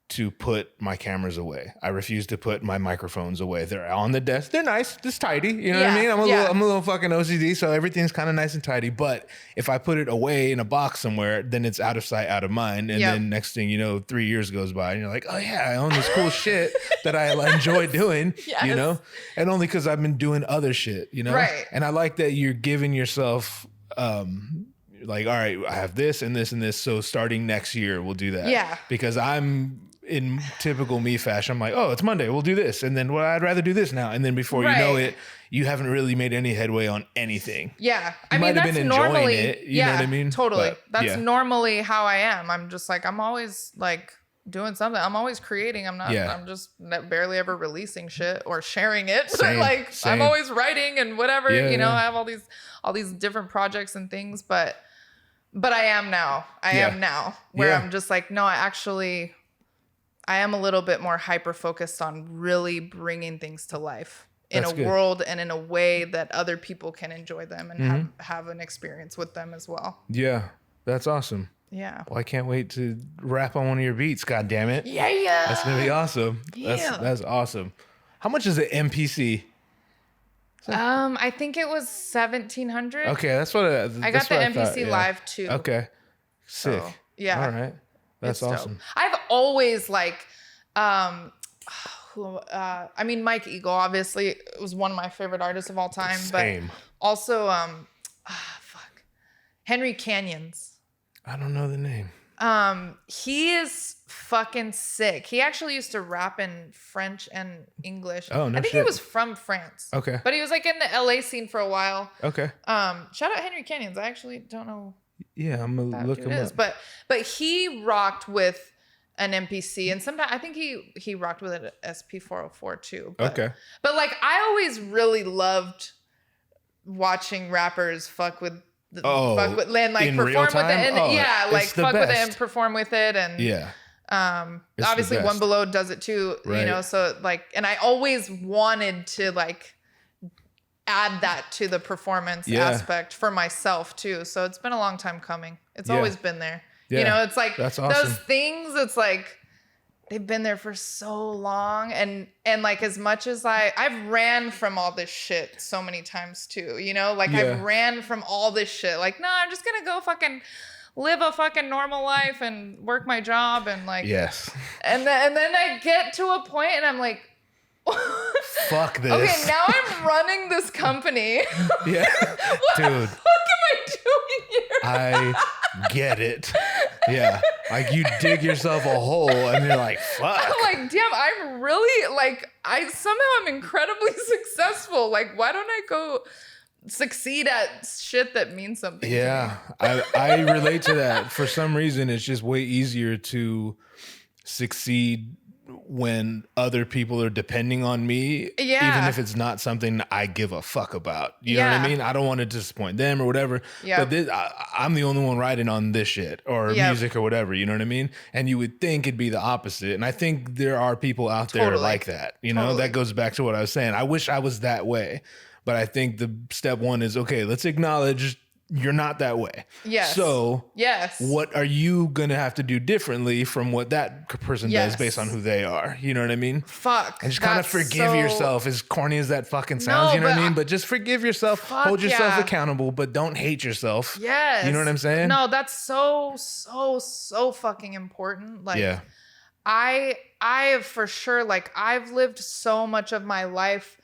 to put my cameras away. I refuse to put my microphones away. They're on the desk. They're nice. Just tidy. You know what I mean? I'm a little fucking OCD, so everything's kind of nice and tidy. But if I put it away in a box somewhere, then it's out of sight, out of mind. And then next thing you know, 3 years goes by and you're like, oh yeah, I own this cool shit that I enjoy doing, And only because I've been doing other shit, Right. And I like that you're giving yourself, like, all right, I have this and this and this. So starting next year, we'll do that. Yeah. Because I'm in typical me fashion. I'm like, oh, it's Monday. We'll do this. And then, well, I'd rather do this now. And then before you know it, you haven't really made any headway on anything. Yeah.
I mean, that's normally, it, you know what I mean? Totally. But, that's normally how I am. I'm just like, I'm always like doing something. I'm always creating. I'm just barely ever releasing shit or sharing it. Same. I'm always writing and whatever, I have all these different projects and things, but I am now. I am now where I'm just like, no, I am a little bit more hyper focused on really bringing things to life in
That's
a
good.
world and in a way that other people can enjoy them and have an experience with them as well.
Yeah, that's awesome.
Yeah.
Well, I can't wait to rap on one of your beats. God damn it!
Yeah.
That's gonna be awesome.
Yeah.
That's awesome. How much is an MPC?
I think it was 1,700.
Okay, that's what
I got the MPC Live too.
Okay, sick.
So, yeah.
All right, that's awesome.
Dope. I've always like, I mean, Mike Eagle obviously was one of my favorite artists of all time.
Same.
But also, Henry Canyons.
I don't know the name.
He is fucking sick. He actually used to rap in French and English.
Oh, no
I think
shit.
he was from France.
Okay.
But he was like in the LA scene for a while.
Okay.
Shout out Henry Canyons. I actually don't know.
Yeah, I'm gonna look him up.
But he rocked with an MPC, and sometimes I think he rocked with an SP404 too. But,
Okay.
But like I always really loved watching rappers fuck with and like perform with it, and like fuck with it and perform with it, and obviously One Below does it too,
right.
You know. So like, and I always wanted to like add that to the performance aspect for myself too. So it's been a long time coming. It's always been there. Yeah. You know, it's like
that's awesome.
Those things. It's like they've been there for so long, and like as much as I've ran from all this shit so many times too. You know, like I've ran from all this shit. Like, no, I'm just gonna go fucking live a fucking normal life and work my job and like and then I get to a point and I'm like,
fuck this.
Okay, now I'm running this company.
Yeah.
What
Dude.
the fuck am I doing here?
I get it. Yeah. Like you dig yourself a hole and you're like, fuck.
I'm like, damn, I'm really like, somehow I'm incredibly successful. Like, why don't I go succeed at shit that means something?
Yeah. I relate to that. For some reason, it's just way easier to succeed when other people are depending on me, even if it's not something I give a fuck about. You know what I mean? I don't want to disappoint them or whatever. But I'm the only one writing on this shit or music or whatever. You know what I mean? And you would think it'd be the opposite. And I think there are people out there like that. You know, that goes back to what I was saying. I wish I was that way. But I think the step one is, okay, let's acknowledge you're not that way.
Yes.
So what are you going to have to do differently from what that person does based on who they are? You know what I mean?
Fuck.
And just kind of forgive yourself, as corny as that fucking sounds, you know what I mean? But just forgive yourself, hold yourself accountable, but don't hate yourself.
Yes.
You know what I'm saying?
No, that's so fucking important. Like, I for sure, like I've lived so much of my life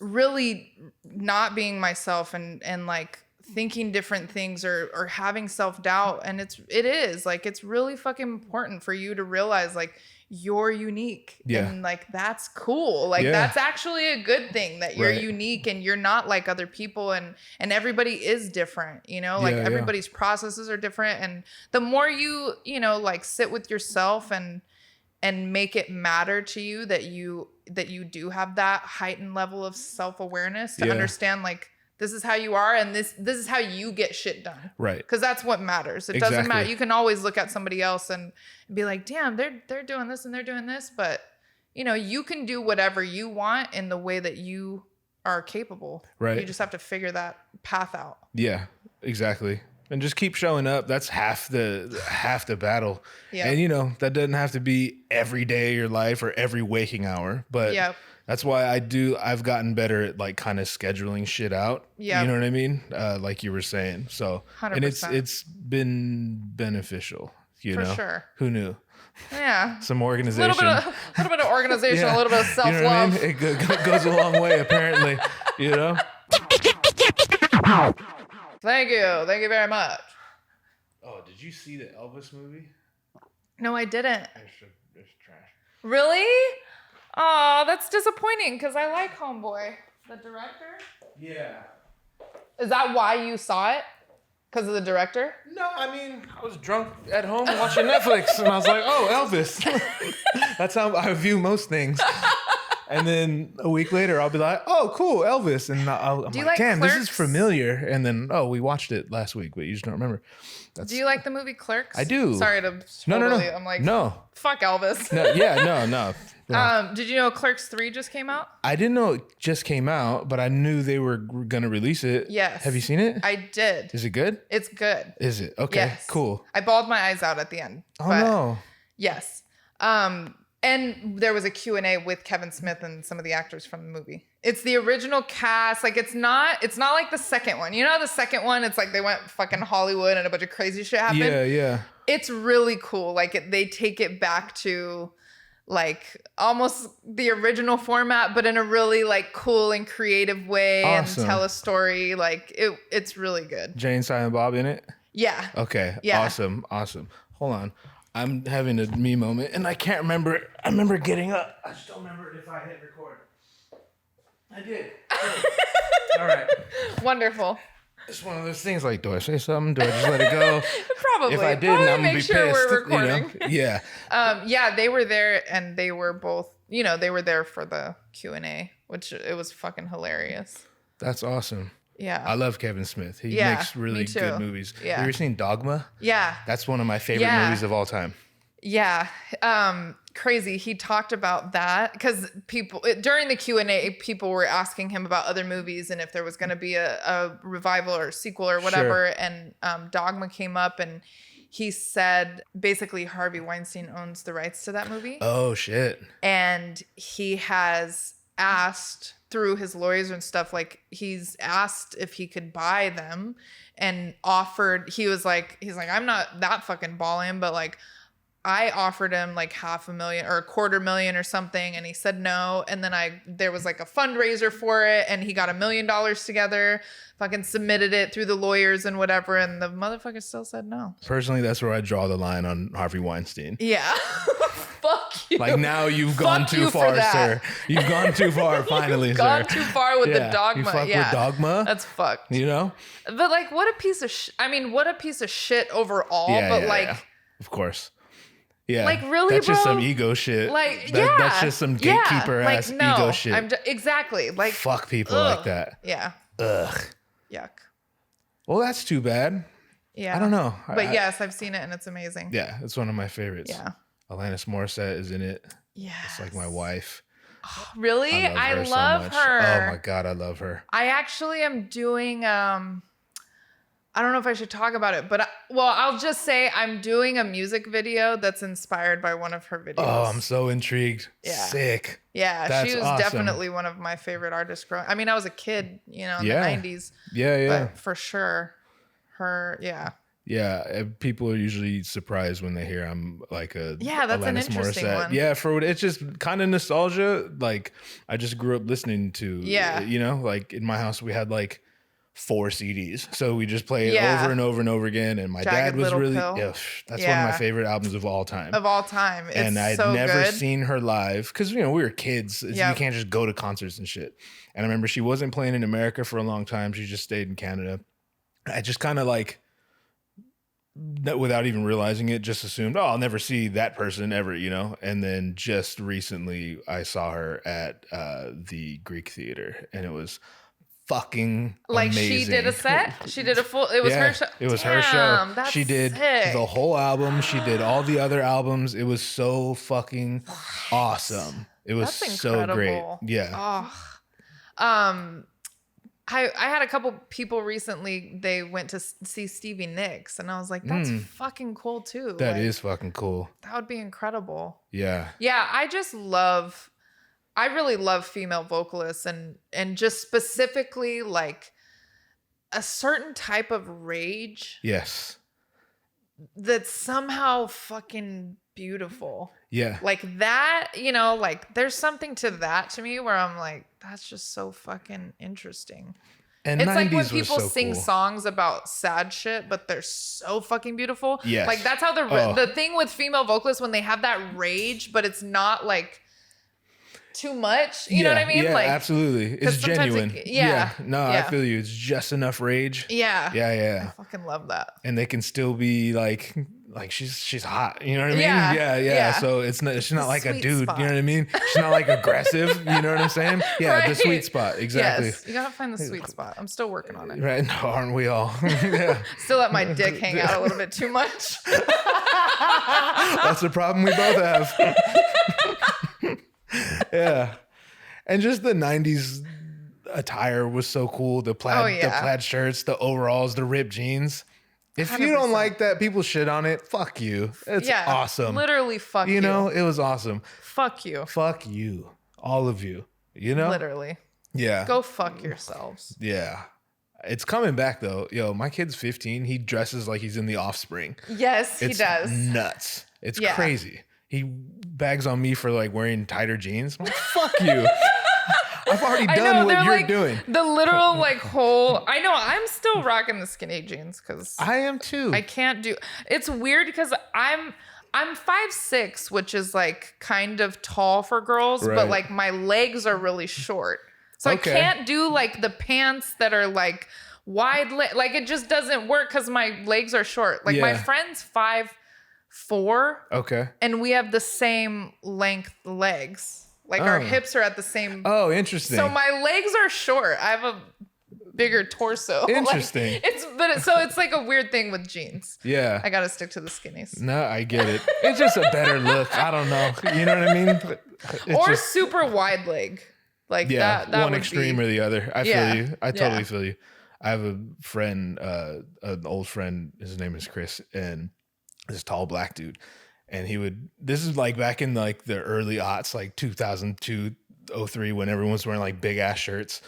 really not being myself and like thinking different things or having self-doubt, and it is like it's really fucking important for you to realize like you're unique and like that's cool, like that's actually a good thing that you're unique and you're not like other people, and everybody is different, you know, like everybody's processes are different, and the more you know like sit with yourself and make it matter to you that you do have that heightened level of self-awareness to understand like this is how you are, and this is how you get shit done. Right. Because that's what matters. It doesn't matter. You can always look at somebody else and be like, damn, they're doing this and they're doing this. But, you know, you can do whatever you want in the way that you are capable. Right. You just have to figure that path out. Yeah, exactly. And just keep showing up. That's half the battle. Yeah. And, you know, that doesn't have to be every day of your life or every waking hour. But that's why I've gotten better at like kind of scheduling shit out. Yeah. You know what I mean? Like you were saying. So 100%. And it's been beneficial, you know? For sure. Who knew? Yeah. Some organization. A little bit of organization, a little bit of self-love. You know what I mean? It goes a long way, apparently, you know? Thank you. Thank you very much. Oh, did you see the Elvis movie? No, I didn't. It's trash. Really? Oh, that's disappointing because I like Homeboy. The director? Yeah. Is that why you saw it? Because of the director? No, I mean, I was drunk at home watching Netflix and I was like, oh, Elvis. That's how I view most things.
And then a week later, I'll be like, "Oh, cool, Elvis," and I'm like, "Damn, Clerks? This is familiar." And then, "Oh, we watched it last week, but you just don't remember."
Do you like the movie Clerks?
I do.
Sorry to totally. I'm like,
no,
fuck Elvis.
No.
Did you know Clerks 3 just came out?
I didn't know it just came out, but I knew they were gonna release it.
Yes.
Have you seen it?
I did.
Is it good?
It's good.
Is it? Okay.
Yes.
Cool.
I bawled my eyes out at the end.
Oh no.
Yes. And there was a Q&A with Kevin Smith and some of the actors from the movie. It's the original cast. Like it's not like the second one. You know, the second one, it's like they went fucking Hollywood and a bunch of crazy shit happened.
Yeah.
It's really cool. Like they take it back to like almost the original format, but in a really like cool and creative way.
Awesome.
And tell a story. Like it's really good.
Jay and Silent Bob in it?
Yeah.
Okay.
Yeah.
Awesome. Hold on. I'm having a me moment, and I can't remember. I remember getting up. I just don't remember if I hit record. I did. All right.
Wonderful.
It's one of those things like, do I say something? Do I just let it go?
Probably.
If I didn't, I'm going to be
sure
pissed.
We're recording.
You know? Yeah.
Yeah, they were there, and they were both, they were there for the Q&A, which it was fucking hilarious.
That's awesome.
Yeah.
I love Kevin Smith. He makes really good movies.
Yeah.
Have you ever seen Dogma?
Yeah.
That's one of my favorite movies of all time.
Yeah. Crazy. He talked about that because during the Q&A, people were asking him about other movies and if there was going to be a revival or sequel or whatever. Sure. And Dogma came up and he said basically Harvey Weinstein owns the rights to that movie.
Oh, shit.
And he has asked through his lawyers and stuff, like he's asked if he could buy them and offered, he's like, I'm not that fucking balling, but like I offered him like $500,000 or $250,000 or something. And he said no. And then there was like a fundraiser for it and he got $1 million together, fucking submitted it through the lawyers and whatever. And the motherfucker still said no.
Personally, that's where I draw the line on Harvey Weinstein.
Yeah. Fuck you.
Like now you've gone too far, sir. You've gone too far finally,
You've
sir.
gone too far with the Dogma.
You fuck with Dogma?
That's fucked.
You know?
But like what a piece of what a piece of shit overall.
Of course. Yeah.
Like really,
that's
bro?
Just some ego shit.
Like
that's just some gatekeeper ass ego shit.
Exactly. Like
fuck people like that.
Yeah.
Ugh.
Yuck.
Well, that's too bad.
Yeah.
I don't know.
But yes, I've seen it and it's amazing.
Yeah, it's one of my favorites.
Yeah.
Alanis Morissette is in it.
Yeah.
It's like my wife.
Oh, really? I love
so
her.
Oh my God, I love her.
I actually am doing I don't know if I should talk about it, but I'll just say I'm doing a music video that's inspired by one of her videos.
Oh, I'm so intrigued.
Yeah.
Sick.
Yeah,
that's
she was
awesome.
Definitely one of my favorite artists growing. I mean, I was a kid, in the 90s.
Yeah.
But for sure, her, yeah.
Yeah, people are usually surprised when they hear I'm like a
that's
Alanis
an interesting
Morissette.
one.
Yeah, it's just kind of nostalgia. Like I just grew up listening to. Yeah. Like in my house we had like 4 CDs, so we just play it over and over and over again. And my dad was really that's one of my favorite albums of all time.
Of all time, it's
and I'd
so
never
good.
seen her live because we were kids. You can't just go to concerts and shit. And I remember she wasn't playing in America for a long time. She just stayed in Canada. I just kind of like, without even realizing it, just assumed, I'll never see that person ever, And then just recently I saw her at the Greek Theater and it was fucking amazing.
She did a set? She did a full, it was her show?
It was her show.
That's
she did
sick.
The whole album. She did all the other albums. It was so fucking awesome. It was so great. Yeah.
Oh. I had a couple people recently, they went to see Stevie Nicks and I was like, that's fucking cool too.
That is fucking cool.
That would be incredible.
Yeah.
Yeah. I really love female vocalists and just specifically like a certain type of rage.
Yes.
That's somehow fucking beautiful.
Yeah.
Like that, like there's something to that to me where I'm like, that's just so fucking interesting.
And
it's like when people
so
sing
cool.
songs about sad shit, but they're so fucking beautiful.
Yes.
Like that's how the thing with female vocalists when they have that rage, but it's not like too much. You know what I mean?
Yeah,
like,
absolutely. It's genuine. I
I
feel you. It's just enough rage.
Yeah.
Yeah.
I fucking love that.
And they can still be like like she's hot, you know what I mean?
Yeah.
So she's not like a dude,
spot.
you know what I mean? She's not like aggressive, you know what I'm saying? Yeah,
Right.
the sweet spot, exactly.
Yes, you gotta find the sweet spot. I'm still working on it.
Right? No, aren't we all? Yeah.
Still let my dick hang out a little bit too much.
That's the problem we both have. Yeah, and just the '90s attire was so cool. The plaid shirts, the overalls, the ripped jeans. If 100%. You don't like that, people shit on it. Fuck you. It's awesome.
Literally, fuck you.
You know, it was awesome.
Fuck you.
Fuck you. All of you. You know?
Literally.
Yeah.
Go fuck yourselves.
Yeah. It's coming back though. Yo, my kid's 15. He dresses like he's in The Offspring.
Yes, he does.
Nuts. It's crazy. He bags on me for like wearing tighter jeans. I'm like, fuck you. I've already done what you're doing.
The literal like whole. I know. I'm still rocking the skinny jeans because
I am too.
I can't do. It's weird because I'm 5'6", which is like kind of tall for girls, but like my legs are really short, so I can't do like the pants that are like wide. Like it just doesn't work because my legs are short. Like my friend's 5'4".
Okay.
And we have the same length legs. Like our hips are at the same.
Oh, interesting.
So my legs are short. I have a bigger torso.
Interesting.
Like, it's like a weird thing with jeans.
Yeah.
I gotta stick to the skinnies.
No, I get it. It's just a better look. I don't know. You know what I mean?
Or super wide leg. Like that
one extreme or the other. I feel you. I totally feel you. I have a friend, an old friend. His name is Chris, and this tall black dude. And this is like back in like the early aughts, like 2002, 03, when everyone was wearing like big ass shirts.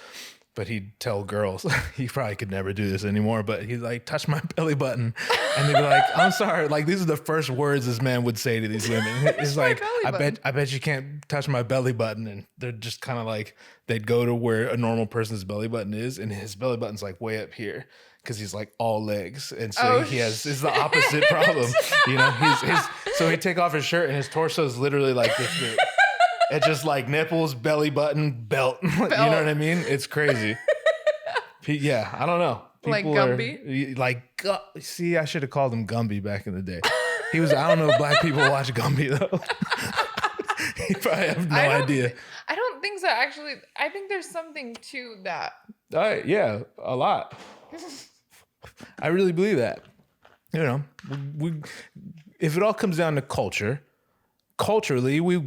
But he'd tell girls, he probably could never do this anymore, but he'd like touch my belly button. And they'd be like, I'm sorry. Like these are the first words this man would say to these women. It's like, I bet you can't touch my belly button. And they're just kind of like, they'd go to where a normal person's belly button is. And his belly button's like way up here. Because he's like all legs, and so it's the opposite problem. You know, so he'd take off his shirt and his torso is literally like this big. It's just like nipples, belly button, belt. You know what I mean? It's crazy. Yeah, I don't know.
People like Gumby?
See, I should have called him Gumby back in the day. He was. I don't know if black people watch Gumby though. You probably have no idea.
I don't think so. Actually, I think there's something to that.
Yeah, a lot. I really believe that. You know, if it all comes down to culturally, we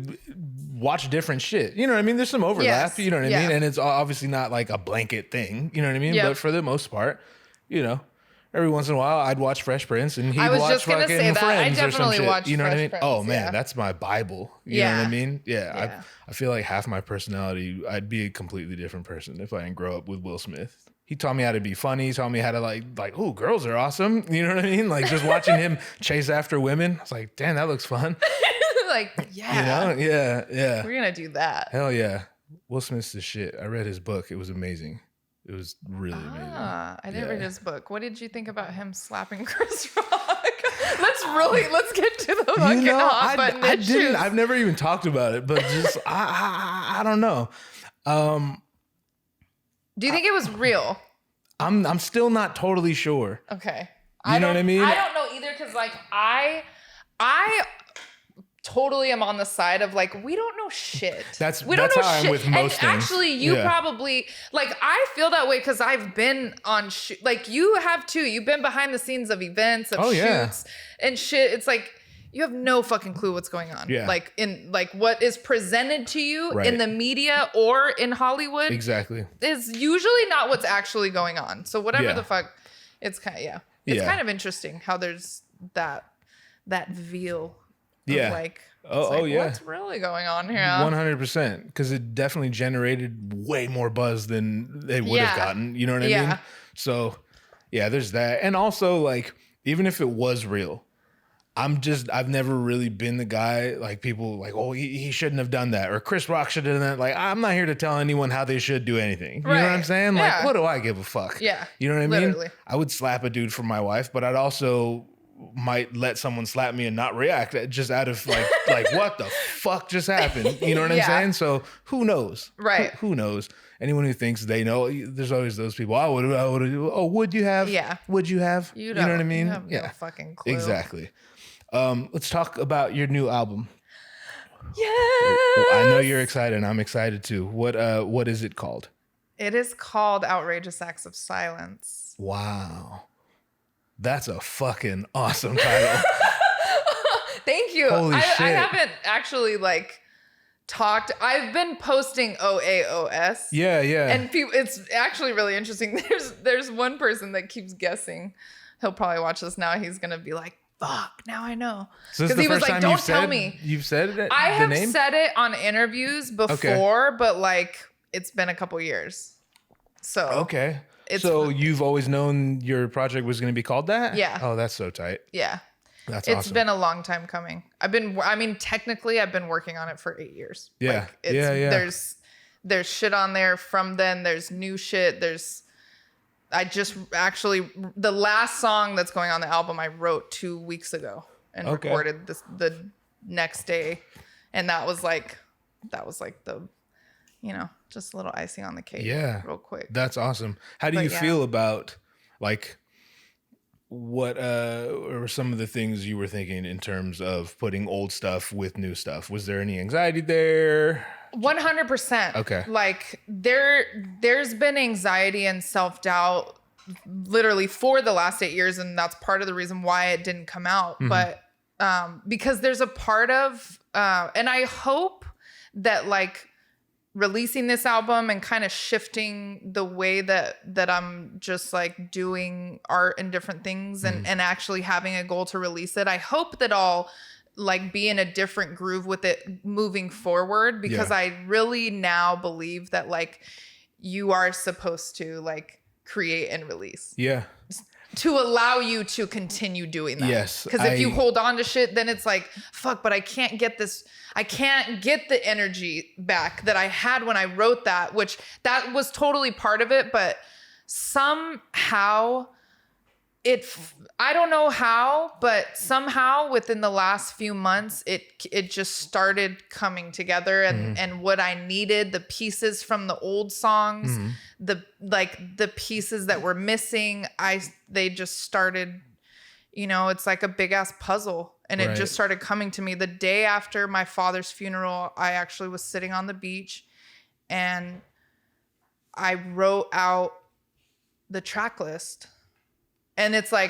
watch different shit. You know what I mean? There's some overlap,
yes.
You know what I mean? And it's obviously not like a blanket thing, you know what I mean? Yep. But for the most part, you know, every once in a while I'd watch Fresh Prince and he'd watch fucking Friends I definitely or some shit. You know what I mean? Prince, oh man, that's my Bible. You know what I mean? Yeah. I feel like half my personality, I'd be a completely different person if I didn't grow up with Will Smith. He taught me how to be funny. He taught me how to like, oh, girls are awesome. You know what I mean? Like just watching him chase after women. I was like, damn, that looks fun.
Like, yeah.
You know? Yeah.
We're going to do that.
Hell yeah. Will Smith's the shit. I read his book. It was amazing. It was really amazing.
I didn't read his book. What did you think about him slapping Chris Rock? Let's get to the fucking hot button issues.
I've never even talked about it, but just, I don't know.
Do you think it was real?
I'm still not totally sure.
Okay.
You know what I mean?
I don't know either because like I totally am on the side of like we don't know shit. We don't know
how
shit.
I'm with most
and
things.
Actually, you probably like I feel that way because I've been on like you have too. You've been behind the scenes of events, of shoots and shit. It's like you have no fucking clue what's going on.
Yeah.
Like in like what is presented to you in the media or in Hollywood.
Exactly.
Is usually not what's actually going on. So whatever the fuck, it's kind of it's kind of interesting how there's that veil. Like, what's really going on here?
100%. Because it definitely generated way more buzz than they would have gotten. You know what I mean? So, there's that. And also, like, even if it was real, I've never really been the guy, like, people like, oh, he shouldn't have done that. Or Chris Rock should have done that. Like, I'm not here to tell anyone how they should do anything. You know what I'm saying? Like, what do I give a fuck?
Yeah.
You know what I mean?
Literally.
I would slap a dude for my wife, but I'd also might let someone slap me and not react just out of like what the fuck just happened? You know what I'm saying? So who knows?
Right.
Who knows? Anyone who thinks they know, there's always those people. Would you have? Yeah. Would you have?
You
know what I mean?
You have no fucking clue.
Exactly. Let's talk about your new album.
Yes.
I know you're excited. I'm excited too. What is it called?
It is called Outrageous Acts of Silence.
Wow. That's a fucking awesome title.
Thank you.
Holy shit.
I haven't actually talked. I've been posting OAOS.
Yeah.
And it's actually really interesting. There's one person that keeps guessing. He'll probably watch this now. He's gonna be like, "Fuck, now I know."
Because he was like, "Don't tell me." You've said it.
I have said it on interviews before, but it's been a couple years. So
okay. So you've always known your project was going to be called that?
Yeah.
Oh, that's so tight.
Yeah.
That's awesome.
It's been a long time coming. Technically I've been working on it for 8 years.
Yeah.
There's shit on there from then. There's new shit. I just actually, the last song that's going on the album I wrote 2 weeks ago and recorded the next day. And that was the, just a little icing on the cake.
Yeah.
Real quick.
That's awesome. How do you feel about what were some of the things you were thinking in terms of putting old stuff with new stuff? Was there any anxiety there?
100%.
Okay.
There's been anxiety and self-doubt literally for the last 8 years. And that's part of the reason why it didn't come out. Mm-hmm. But because there's a part of, and I hope that releasing this album and kind of shifting the way that I'm just doing art and different things and actually having a goal to release it. I hope that I'll be in a different groove with it moving forward, because I really now believe that you are supposed to create and release.
Yeah.
To allow you to continue doing that.
Yes.
Because if you hold on to shit, then it's fuck, but I can't get this. I can't get the energy back that I had when I wrote that, which that was totally part of it. But somehow I don't know how, but somehow within the last few months, it just started coming together, and what I needed, the pieces from the old songs, the pieces that were missing, they just started, it's like a big ass puzzle, and it just started coming to me. The day after my father's funeral, I actually was sitting on the beach and I wrote out the track list. And it's I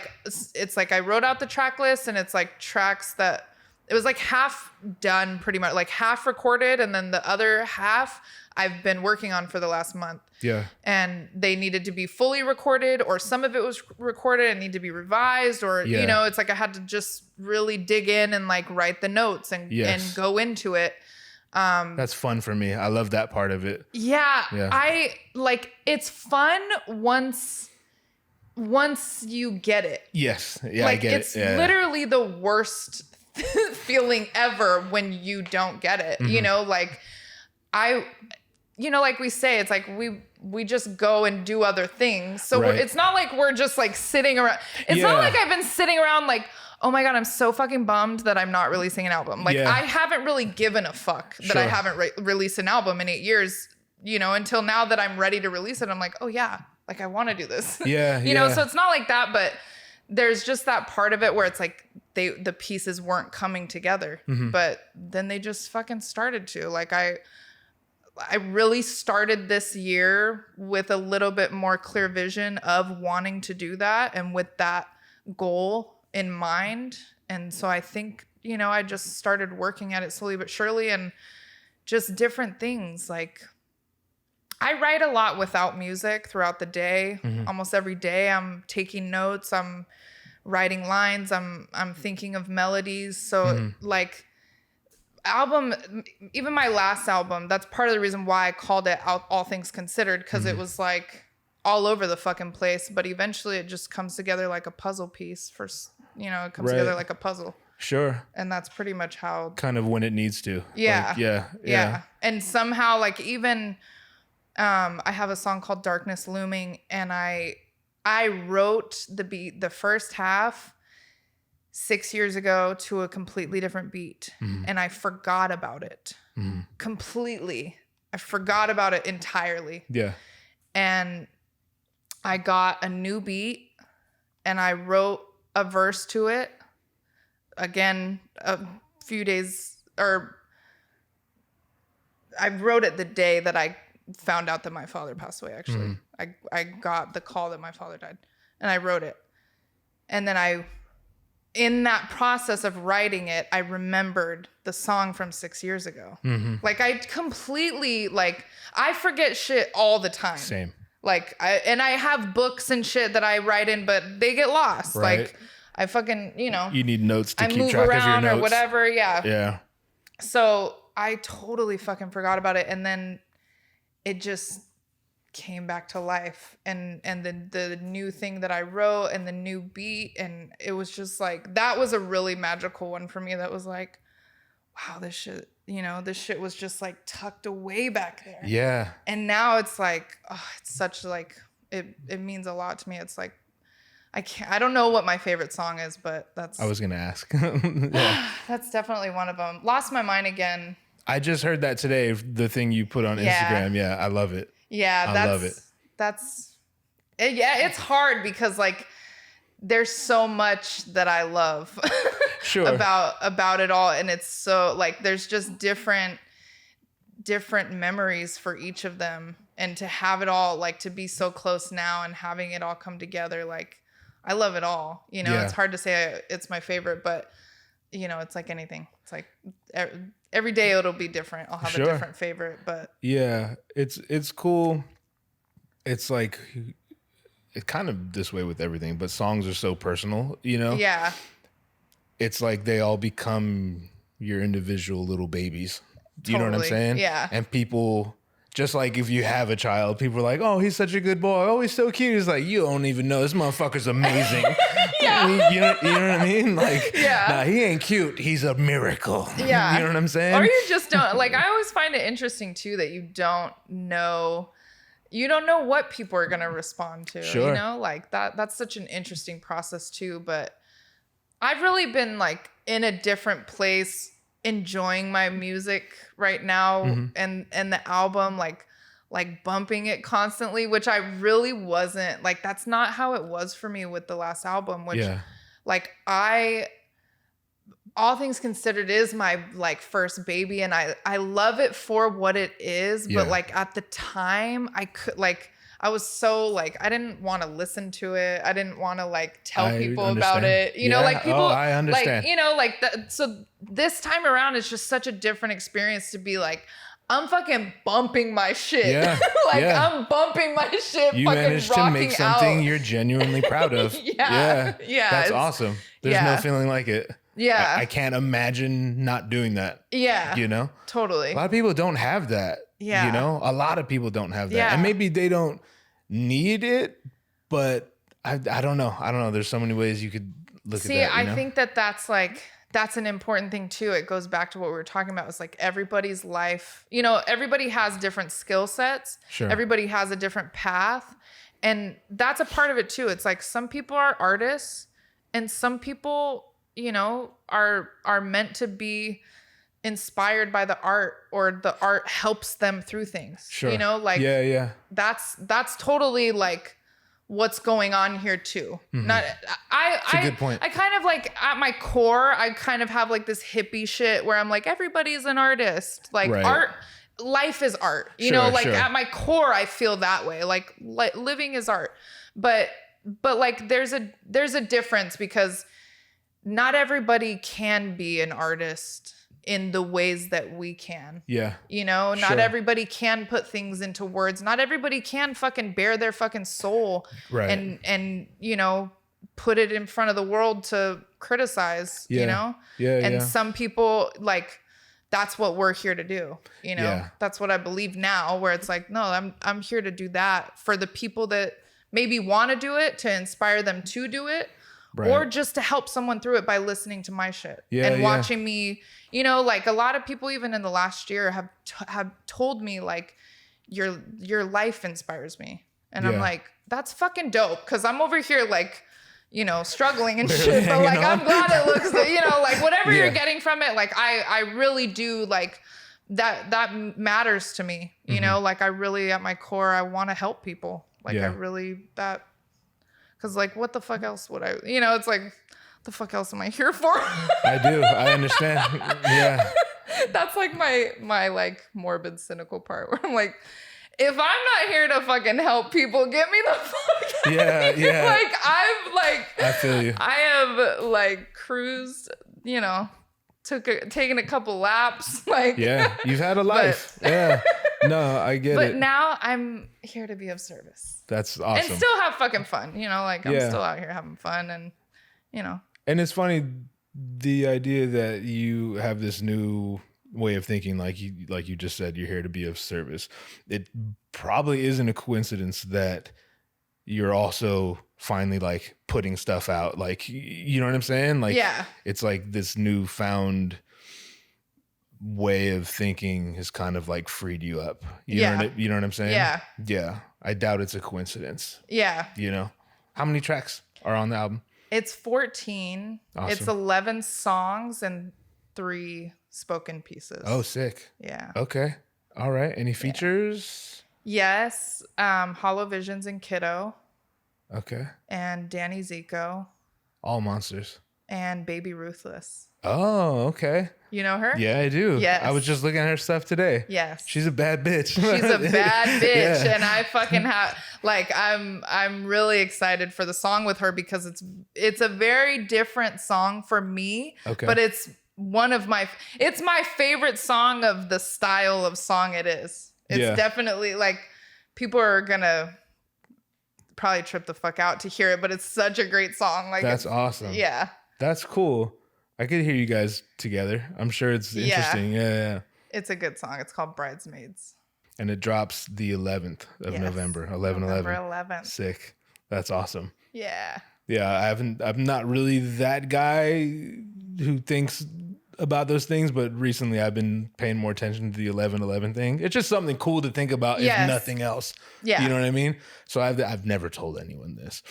wrote out the track list, and it's tracks that it was half done, pretty much half recorded. And then the other half I've been working on for the last month.
Yeah. And
they needed to be fully recorded, or some of it was recorded and need to be revised, or, it's I had to just really dig in and write the notes and go into it.
That's fun for me. I love that part of it.
Yeah. I it's fun once you get it.
Yes. Yeah, I get
it's literally the worst feeling ever when you don't get it. We say, it's we just go and do other things. So it's not we're just sitting around. It's not I've been sitting around oh my God, I'm so fucking bummed that I'm not releasing an album. I haven't really given a fuck that I haven't released an album in 8 years, until now that I'm ready to release it. I'm oh yeah. I want to do this.
Yeah.
So it's not like that, but there's just that part of it where it's the pieces weren't coming together, but then they just fucking started to. I really started this year with a little bit more clear vision of wanting to do that, and with that goal in mind. And so I think, I just started working at it slowly but surely, and just different things. I write a lot without music throughout the day. Almost every day I'm taking notes. I'm writing lines. I'm thinking of melodies. So album, even my last album, that's part of the reason why I called it All Things Considered, because it was all over the fucking place. But eventually it just comes together like a puzzle piece. It comes together like a puzzle.
Sure.
And that's pretty much how.
Kind of when it needs to.
Yeah. Yeah. And somehow even... I have a song called Darkness Looming, and I wrote the first half 6 years ago to a completely different beat, and I forgot about it completely. I forgot about it entirely.
Yeah.
And I got a new beat, and I wrote a verse to it, again, a few days, or I wrote it the day that I found out that my father passed away, actually. I got the call that my father died, and I wrote it. And then in that process of writing it, I remembered the song from 6 years ago. Like, I completely, like, I forget shit all the time.
Same.
Like, I have books and shit that I write in, but they get lost.
Right.
Like, I fucking, you know.
You need notes to
I
keep
move
track of your
around
notes.
or whatever, yeah.
Yeah.
So I totally fucking forgot about it. And then it just came back to life. And the new thing that I wrote and the new beat. And it was just like, that was a really magical one for me. That was like, wow, this shit, you know, this shit was just like tucked away back there.
Yeah.
And now it's like, oh, it's such like, it means a lot to me. It's like, I don't know what my favorite song is, but that's.
I was going to ask. Yeah.
That's definitely one of them. Lost My Mind Again.
I just heard that today, the thing you put on Instagram. Yeah, I love it.
Yeah,
I love it.
Yeah, it's hard because like there's so much that I love
Sure.
about it all. And it's so like, there's just different memories for each of them. And to have it all, like to be so close now and having it all come together, like I love it all. You know, It's hard to say it's my favorite, but you know, it's like anything. It's like every day it'll be different. I'll have a different favorite, but
yeah, it's cool. It's like, it's kind of this way with everything, but songs are so personal, you know?
Yeah.
It's like they all become your individual little babies. Do you know what I'm saying?
Yeah.
And people, just like if you have a child, people are like, oh, he's such a good boy. Oh, he's so cute. He's like, you don't even know. This motherfucker's amazing.
Yeah.
You know what I mean? Like,
yeah.
Nah, he ain't cute. He's a miracle.
Yeah.
You know what I'm saying?
Or you just don't, like, I always find it interesting too that you don't know what people are going to respond to, you know, like that's such an interesting process too. But I've really been like in a different place, enjoying my music right now and the album, like bumping it constantly, which I really wasn't like, that's not how it was for me with the last album, which like All Things Considered is my like first baby, and I love it for what it is, but like at the time I was so like, I didn't want to listen to it. I didn't want to like tell people about it. You know, like people,
I understand.
like, you know, like that. So this time around, it's just such a different experience to be like, I'm fucking bumping my shit.
Yeah.
I'm bumping my shit.
You
fucking
managed to make something
out.
you're genuinely proud of.
Yeah.
That's awesome. There's no feeling like it.
Yeah.
I can't imagine not doing that.
Yeah.
You know?
Totally.
A lot of people don't have that.
Yeah.
You know? A lot of people don't have that.
Yeah.
And maybe they don't need it, but I don't know. There's so many ways you could look at that.
See, I think that's an important thing too. It goes back to what we were talking about. It's like everybody's life, you know, everybody has different skill sets.
Sure.
Everybody has a different path. And that's a part of it too. It's like some people are artists and some people, you know, are meant to be inspired by the art, or the art helps them through things.
Sure.
You know, like that's totally like what's going on here too. Not
That's a good point.
I kind of like at my core, I kind of have like this hippie shit where I'm like, everybody's an artist. Like art, life is art. You know, like at my core, I feel that way. Like living is art. But like there's a difference, because not everybody can be an artist in the ways that we can. Yeah. You know, not everybody can put things into words. Not everybody can fucking bare their fucking soul and you know, put it in front of the world to criticize, you know? And some people, like, that's what we're here to do. You know, that's what I believe now, where it's like, no, I'm here to do that for the people that maybe want to do it, to inspire them to do it. Or just to help someone through it by listening to my shit and watching me, you know, like a lot of people even in the last year have told me like, your life inspires me. And I'm like, that's fucking dope. Cause I'm over here like, you know, struggling and shit, but like, I'm glad it looks, you know, like whatever you're getting from it. Like I really do like that matters to me, you know, like I really at my core, I want to help people. Like I really, that, cause like, what the fuck else would I, you know, it's like the fuck else am I here for?
I do. I understand. Yeah.
That's like my like morbid, cynical part where I'm like, if I'm not here to fucking help people, get me the fuck out of here.
Yeah.
Like, I've like,
I feel you.
I have like cruised, you know, taken a couple laps. Like,
yeah, you've had a life. Yeah. No, I get it.
But now I'm here to be of service.
That's awesome.
And still have fucking fun, you know, like I'm still out here having fun and, you know.
And it's funny, the idea that you have this new way of thinking, like you just said, you're here to be of service. It probably isn't a coincidence that you're also finally like putting stuff out, like, you know what I'm saying? Like, it's like this newfound way of thinking has kind of like freed you up. You know what I'm saying? Yeah. I doubt it's a coincidence.
Yeah.
You know, how many tracks are on the album?
It's 14. Awesome. It's 11 songs and 3 spoken pieces.
Oh, sick.
Yeah.
Okay. All right. Any features?
Yes. Hollow Visions and Kiddo.
Okay.
And Danny Zico.
All monsters.
And Baby Ruthless.
Oh, okay.
You know her?
Yeah, I do.
Yes.
I was just looking at her stuff today.
Yes.
She's a bad bitch.
She's a bad bitch. And I fucking have, like, I'm really excited for the song with her because it's a very different song for me.
Okay.
But it's it's my favorite song of the style of song it is. It's definitely like, people are gonna probably trip the fuck out to hear it, but it's such a great song. Like,
that's awesome.
Yeah.
That's cool. I could hear you guys together. I'm sure it's interesting. Yeah.
It's a good song. It's called Bridesmaids.
And it drops the 11th of November. 11/11.
November 11th.
Sick. That's awesome.
Yeah.
Yeah, I'm not really that guy who thinks about those things, but recently I've been paying more attention to the 11/11 thing. It's just something cool to think about, if nothing else.
Yeah.
You know what I mean? So I've never told anyone this.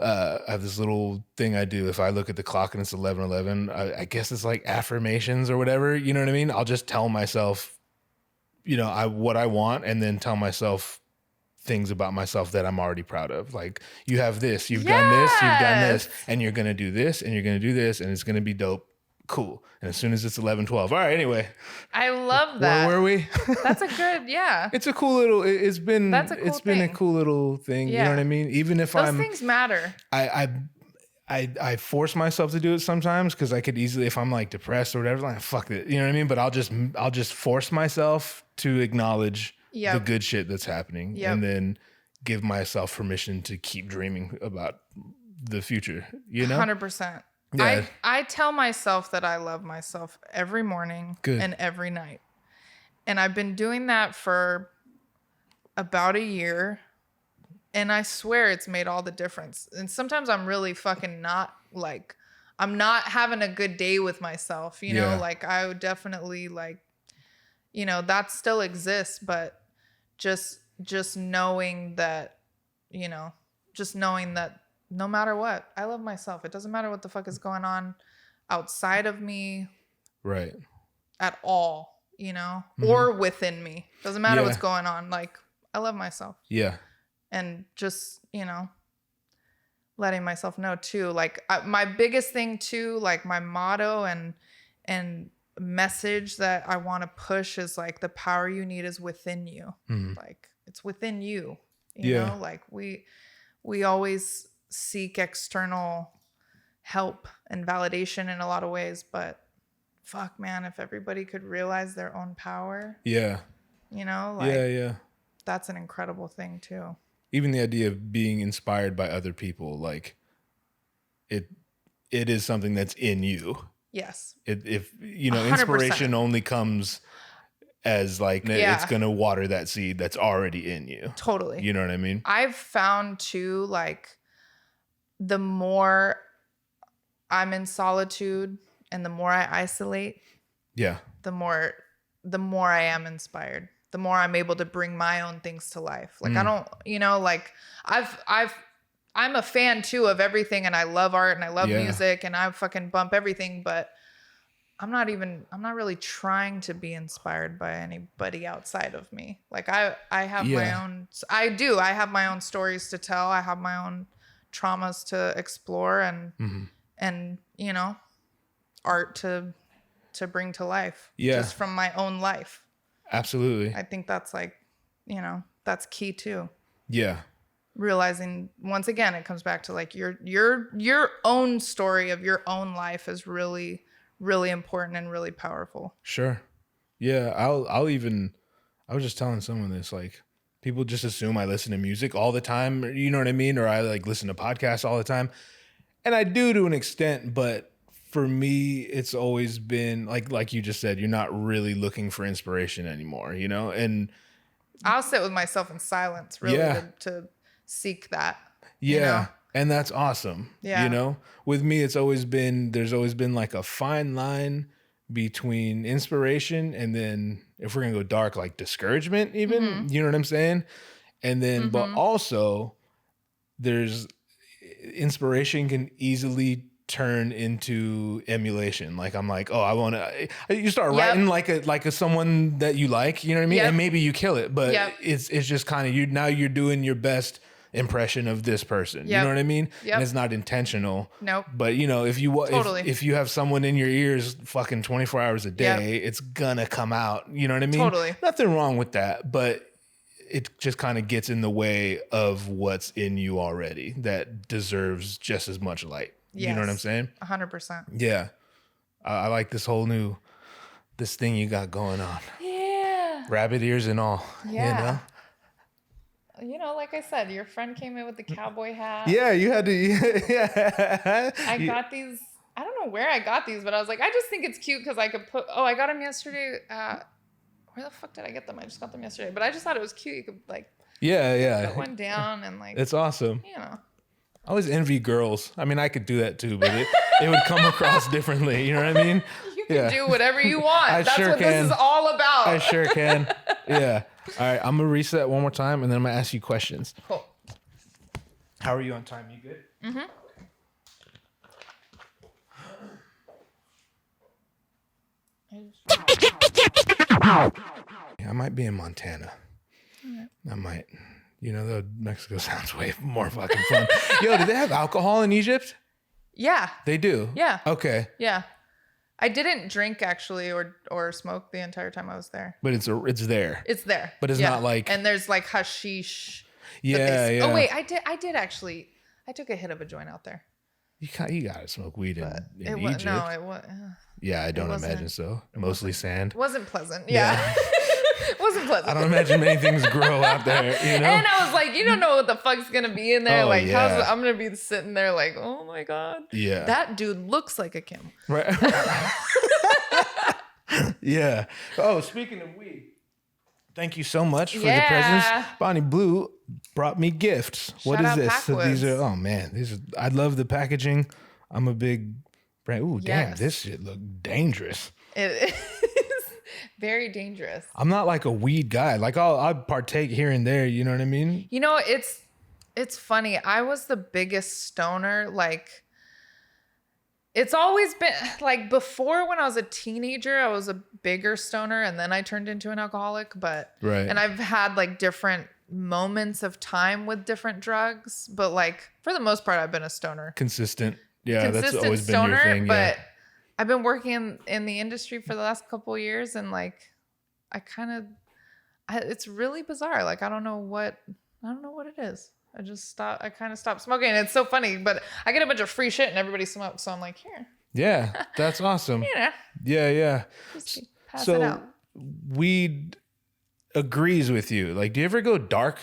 I have this little thing I do. If I look at the clock and it's 11:11, I guess it's like affirmations or whatever. You know what I mean? I'll just tell myself, you know, what I want, and then tell myself things about myself that I'm already proud of. Like, you have this, you've done this, you've done this, and you're gonna do this, and you're gonna do this, and it's gonna be dope. Cool. And as soon as it's 11:12, all right. Anyway,
I love that.
Where were we?
That's a good, It's
a cool little. It's been a cool little thing.
Yeah.
You know what I mean? Even if
those things matter.
I force myself to do it sometimes because I could easily, if I'm like depressed or whatever, like fuck it. You know what I mean? But I'll just force myself to acknowledge the good shit that's happening, and then give myself permission to keep dreaming about the future. You know,
100%. Yeah. I tell myself that I love myself every morning and every night. And I've been doing that for about a year. And I swear it's made all the difference. And sometimes I'm really fucking not like, I'm not having a good day with myself. You know, like I would definitely like, you know, that still exists. But just knowing that, you know, just knowing that no matter what, I love myself. It doesn't matter what the fuck is going on outside of me.
Right.
At all, you know, or within me. Doesn't matter what's going on. Like, I love myself.
Yeah.
And just, you know, letting myself know too. Like, my biggest thing too, like my motto and message that I want to push is like, the power you need is within you. Like, it's within you. You know, like we always seek external help and validation in a lot of ways, but fuck, man, if everybody could realize their own power, you know, like that's an incredible thing too.
Even the idea of being inspired by other people, like it is something that's in you.
Yes.
If you know, 100%. Inspiration only comes as like it's gonna water that seed that's already in you.
Totally.
You know what I mean?
I've found too, like, the more I'm in solitude and the more I isolate, the more I am inspired, the more I'm able to bring my own things to life. Like, I don't, you know, like I'm a fan too of everything, and I love art and I love music, and I fucking bump everything, but I'm not really trying to be inspired by anybody outside of me. Like, I have my own, I have my own stories to tell. I have my own traumas to explore, and, you know, art to bring to life.
Yeah.
Just from my own life.
Absolutely.
I think that's like, you know, that's key too.
Yeah.
Realizing, once again, it comes back to like your own story of your own life is really, really important and really powerful.
Sure. Yeah. I was just telling someone this, like, people just assume I listen to music all the time, you know what I mean? Or I like listen to podcasts all the time. And I do to an extent, but for me, it's always been like you just said, you're not really looking for inspiration anymore, you know? And
I'll sit with myself in silence, really, to seek that.
Yeah.
You know?
And that's awesome.
Yeah.
You know, with me, there's always been like a fine line between inspiration and then, if we're going to go dark, like discouragement even, you know what I'm saying? And then, but also there's inspiration can easily turn into emulation. Like I'm like, oh, I want to, you start writing like a someone that you like, you know what I mean? And maybe you kill it, but it's just kind of now you're doing your best impression of this person. You know what I mean? And it's not intentional.
Nope.
But you know, if you have someone in your ears fucking 24 hours a day, it's gonna come out. You know what I mean?
Totally.
Nothing wrong with that, but it just kind of gets in the way of what's in you already that deserves just as much light.
Yes.
You know what I'm saying?
100%.
Yeah. I like this thing you got going on.
Yeah.
Rabbit ears and all.
Yeah. You know, like I said, your friend came in with the cowboy hat.
Yeah, you had to. Yeah.
I got these. I don't know where I got these, but I was like, I just think it's cute because I could put. Oh, I got them yesterday. Where the fuck did I get them? I just got them yesterday, but I just thought it was cute. You could like.
Yeah.
Put one down and like.
It's awesome.
You know.
I always envy girls. I mean, I could do that too, but it would come across differently. You know what I mean?
You can do whatever you want. That's
sure
what this is all about.
I sure can. Yeah. All right. I'm going to reset one more time and then I'm going to ask you questions.
Cool.
How are you on time? You good?
Mm-hmm.
I might be in Montana. I might. You know, though, Mexico sounds way more fucking fun. Yo, do they have alcohol in Egypt?
Yeah.
They do?
Yeah.
Okay.
Yeah. I didn't drink actually or smoke the entire time I was there.
But it's there.
It's there.
But it's not like...
And there's like hashish.
Yeah.
Oh, wait. I did actually. I took a hit of a joint out there.
You gotta smoke weed in Egypt.
No, it was.
Yeah, I don't imagine so. Mostly sand.
It wasn't pleasant. Yeah. It wasn't pleasant.
I don't imagine many things grow out there, you know?
And I was like, you don't know what the fuck's gonna be in there. I'm gonna be sitting there like, oh my God.
Yeah.
That dude looks like a Kim.
Right. Yeah. Oh, speaking of weed, thank you so much for the presents. Bonnie Blue brought me gifts. What is this? So these are, oh man, I love the packaging. I'm a big brand. Ooh, damn, this shit look dangerous.
It is very dangerous.
I'm not like a weed guy. Like I'll partake here and there, you know what I mean?
You know, it's funny. I was the biggest stoner, like it's always been like before when I was a teenager, I was a bigger stoner and then I turned into an alcoholic, and I've had like different moments of time with different drugs, but like for the most part, I've been a stoner.
Consistent. Yeah. That's always been your thing.
But I've been working in the industry for the last couple of years and like, it's really bizarre. Like, I don't know what it is. I kind of stopped smoking. And it's so funny, but I get a bunch of free shit and everybody smokes. So I'm like, here.
Yeah, that's awesome. Yeah.
Just pass it out.
Weed agrees with you. Like, do you ever go dark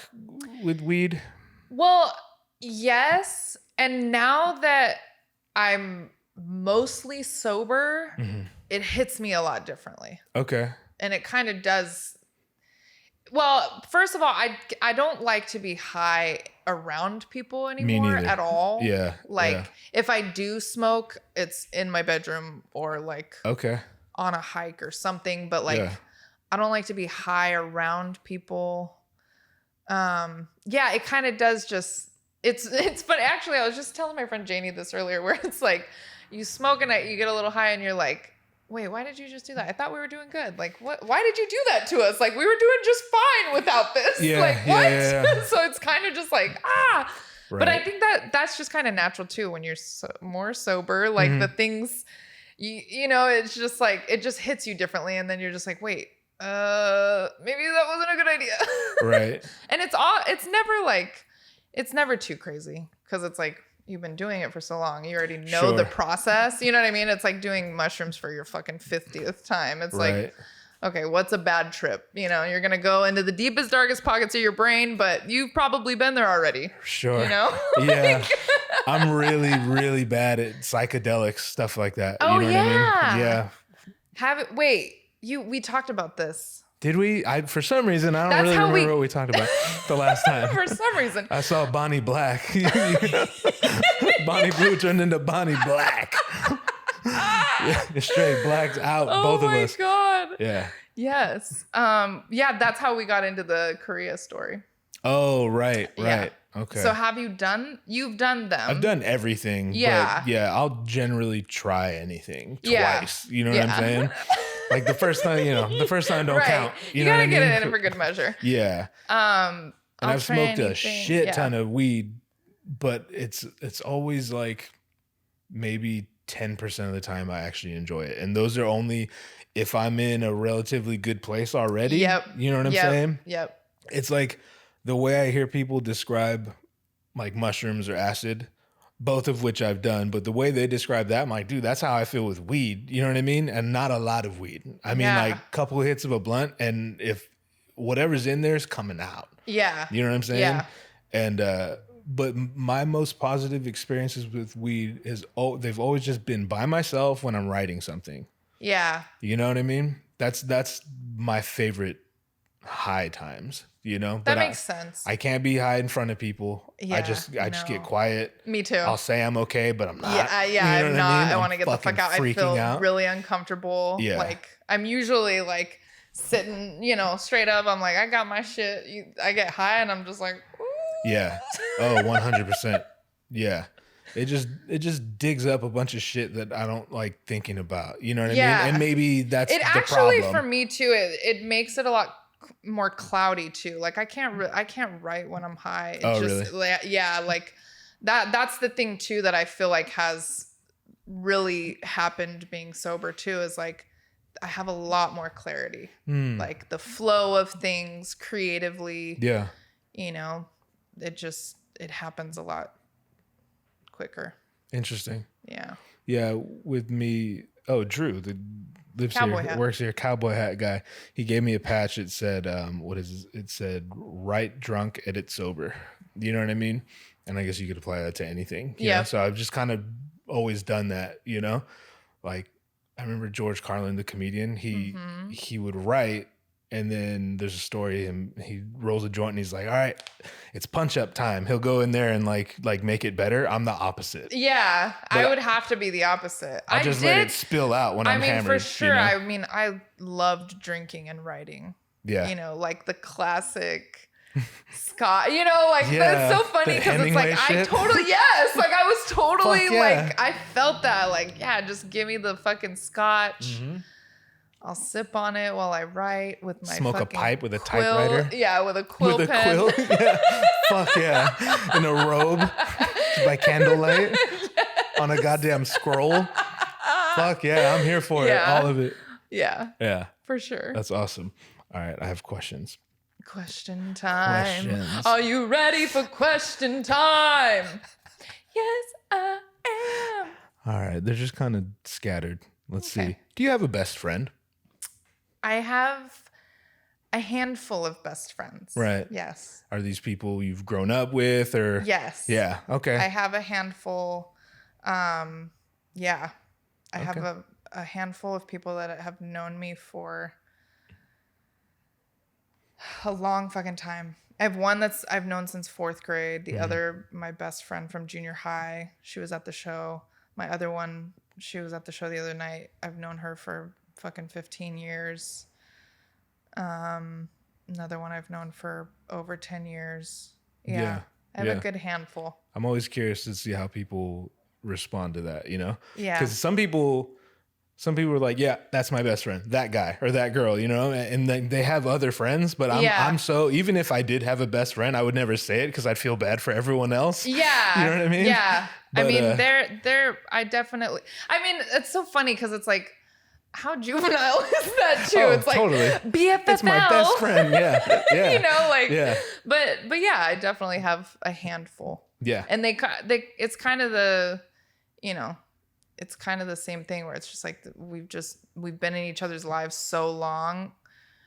with weed?
Well, yes. And now that I'm mostly sober, it hits me a lot differently. Okay. And it kind of does. Well, first of all, I don't like to be high around people anymore at all. Yeah. Like if I do smoke, it's in my bedroom or like on a hike or something. But like I don't like to be high around people. It kind of does just it's but actually I was just telling my friend Janie this earlier where it's like you smoke and you get a little high and you're like, wait, why did you just do that? I thought we were doing good. Like, what? Why did you do that to us? Like, we were doing just fine without this.
Yeah,
like, what? Yeah. So it's kind of just like,
Right.
But I think that that's just kind of natural too when you're more sober. Like the things, you know, it's just like it just hits you differently, and then you're just like, wait, maybe that wasn't a good idea.
Right.
And it's never too crazy because it's like you've been doing it for so long. You already know the process. You know what I mean? It's like doing mushrooms for your fucking 50th time. It's like, okay, what's a bad trip? You know, you're going to go into the deepest, darkest pockets of your brain, but you've probably been there already.
Sure.
You know?
Yeah. I'm really, really bad at psychedelics, stuff like that.
Oh,
you know what I mean? Yeah.
We talked about this.
Did we? For some reason, I don't really remember what we talked about the last time.
For some reason.
I saw Bonnie Black. Bonnie Blue turned into Bonnie Black. Straight blacked out, both of us.
Oh my God.
Yeah.
Yes. Yeah, that's how we got into the Korea story.
Oh, right.
Yeah.
Okay.
So you've done them.
I've done everything.
Yeah.
But yeah, I'll generally try anything twice. You know what I'm saying? Like the first time don't count. You know
gotta
what I mean?
get it in for good measure.
Yeah. And I've smoked a shit ton of weed, but it's always like maybe 10% of the time I actually enjoy it. And those are only if I'm in a relatively good place already.
Yep.
You know what I'm saying?
Yep.
It's like the way I hear people describe like mushrooms or acid, both of which I've done, but the way they describe that, I'm like, dude, that's how I feel with weed. You know what I mean? And not a lot of weed. I mean, like a couple of hits of a blunt, and if whatever's in there is coming out.
Yeah.
You know what I'm saying?
Yeah.
And, but my most positive experiences with weed they've always just been by myself when I'm writing something.
Yeah.
You know what I mean? That's my favorite high times. You know,
that makes sense.
I can't be high in front of people.
Yeah,
I just get quiet.
Me too.
I'll say I'm okay, but I'm not.
Yeah,
you know
I'm not.
I mean?
I want to get the fuck out. I feel really uncomfortable.
Yeah.
Like I'm usually like sitting, you know, straight up. I'm like, I got my shit. I get high and I'm just like, ooh.
Yeah. Oh, 100%. Yeah. It just digs up a bunch of shit that I don't like thinking about. You know what I mean? And maybe that's the problem. It actually,
for me too, it makes it a lot more cloudy too. Like I can't write when I'm high.
Really?
Yeah, like that's the thing too that I feel like has really happened being sober too, is like I have a lot more clarity. Like the flow of things creatively.
Yeah.
You know, it happens a lot quicker.
Interesting.
Yeah.
Yeah, with me, Drew, lives
cowboy
here,
hat.
works here, cowboy hat guy. He gave me a patch. It said, it said, write drunk, edit sober. You know what I mean? And I guess you could apply that to anything. Yeah. So I've just kind of always done that, you know? Like, I remember George Carlin, the comedian, he would write, and then there's a story, he rolls a joint and he's like, all right, it's punch up time. He'll go in there and like make it better. I'm the opposite.
Yeah, but I would have to be the opposite.
I just let it spill out when I'm hammered.
For sure. You know? I mean, I loved drinking and writing.
Yeah.
You know, like the classic Scott, you know, like that's so funny because it's like shit. I totally, like I was totally like, I felt that like, just give me the fucking scotch. I'll sip on it while I write with my
smoke a pipe with a
quill.
Typewriter.
Yeah, with a quill pen.
Quill. Yeah. Fuck yeah. In a robe by candlelight on a goddamn scroll. Fuck yeah, I'm here for it. All of it.
Yeah.
Yeah.
For sure.
That's awesome. All right, I have questions.
Question time. Are you ready for question time? Yes, I am.
All right, they're just kind of scattered. Let's see. Do you have a best friend?
I have a handful of best friends.
Right.
Yes.
Are these people you've grown up with or?
Yes.
Yeah. Okay.
I have a handful. I have a handful of people that have known me for a long fucking time. I have one I've known since 4th grade. The other, my best friend from junior high. She was at the show. My other one, she was at the show the other night. I've known her for fucking 15 years. Another one I've known for over 10 years. Yeah. I have a good handful.
I'm always curious to see how people respond to that, you know?
Yeah.
Because some people, Some people are like, yeah, that's my best friend, that guy or that girl, and they have other friends, but I'm so, even if I did have a best friend, I would never say it because I'd feel bad for everyone else.
Yeah.
You know what I mean?
Yeah. But, I mean, it's so funny because it's like, how juvenile is that too? It's like
totally.
BFFL.
It's my best friend. Yeah. Yeah.
But yeah, I definitely have a handful.
Yeah.
And it's kind of the, it's kind of the same thing where it's just like we've been in each other's lives so long.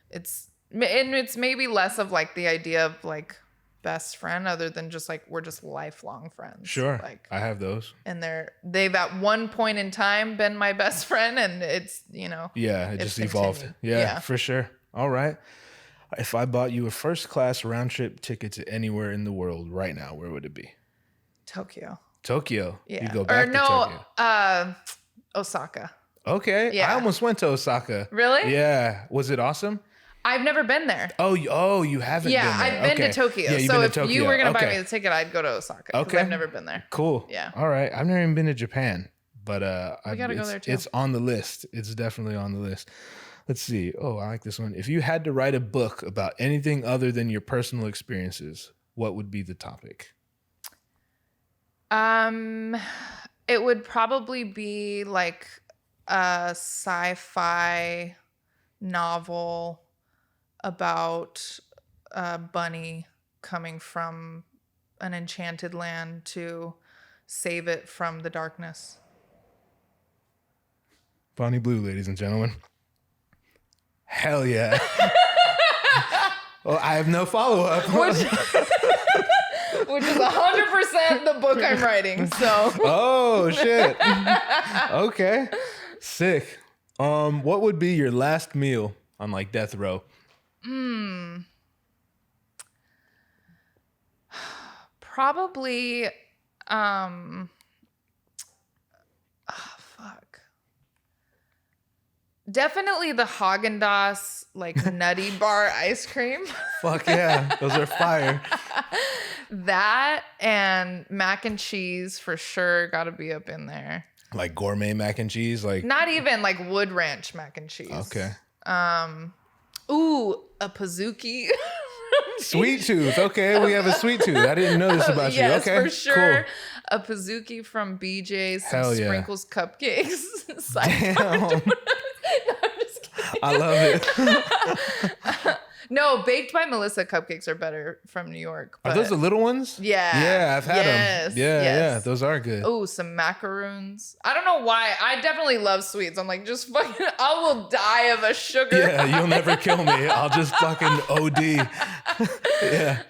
It's maybe less of like the idea of like best friend other than just like we're just lifelong friends.
Sure.
Like
I have those.
And they've at one point in time been my best friend, and it's
it just evolved. Yeah, for sure. All right. If I bought you a first class round trip ticket to anywhere in the world right now, where would it be?
Tokyo.
Yeah. You go back to Tokyo.
Osaka.
Okay. Yeah. I almost went to Osaka.
Really?
Yeah. Was it awesome?
I've never been there.
Oh, you haven't been there.
Yeah, I've been to Tokyo.
Yeah,
so if you were going to buy me the ticket, I'd go to Osaka. Okay. I've never been there.
Cool.
Yeah.
All right. I've never even been to Japan, but
we got to go there too.
It's on the list. It's definitely on the list. Let's see. Oh, I like this one. If you had to write a book about anything other than your personal experiences, what would be the topic?
It would probably be like a sci-fi novel about a bunny coming from an enchanted land to save it from the darkness.
Bonnie Blue, ladies and gentlemen. Hell yeah. Well, I have no follow-up.
Which is 100% the book I'm writing, so.
Oh, shit. Okay. Sick. What would be your last meal on like death row?
Probably, definitely the Haagen-Dazs like nutty bar ice cream.
Fuck yeah, those are fire.
That and mac and cheese for sure got to be up in there.
Like gourmet mac and cheese, like
not even like Wood Ranch mac and cheese.
Okay.
Ooh, a Pizookie.
Sweet tooth. Okay, we have a sweet tooth. I didn't know this about you. Okay,
for sure.
Cool.
A Pizookie from BJ's, some
Hell yeah.
sprinkles cupcakes.
Damn.
No, I'm just kidding.
I love it.
No, Baked by Melissa cupcakes are better from New York.
Are those the little ones?
Yeah.
Yeah, I've had them. Yeah, those are good.
Oh, some macaroons. I don't know why. I definitely love sweets. I'm like, just fucking, I will die of a sugar.
Yeah, you'll never kill me. I'll just fucking OD. Yeah.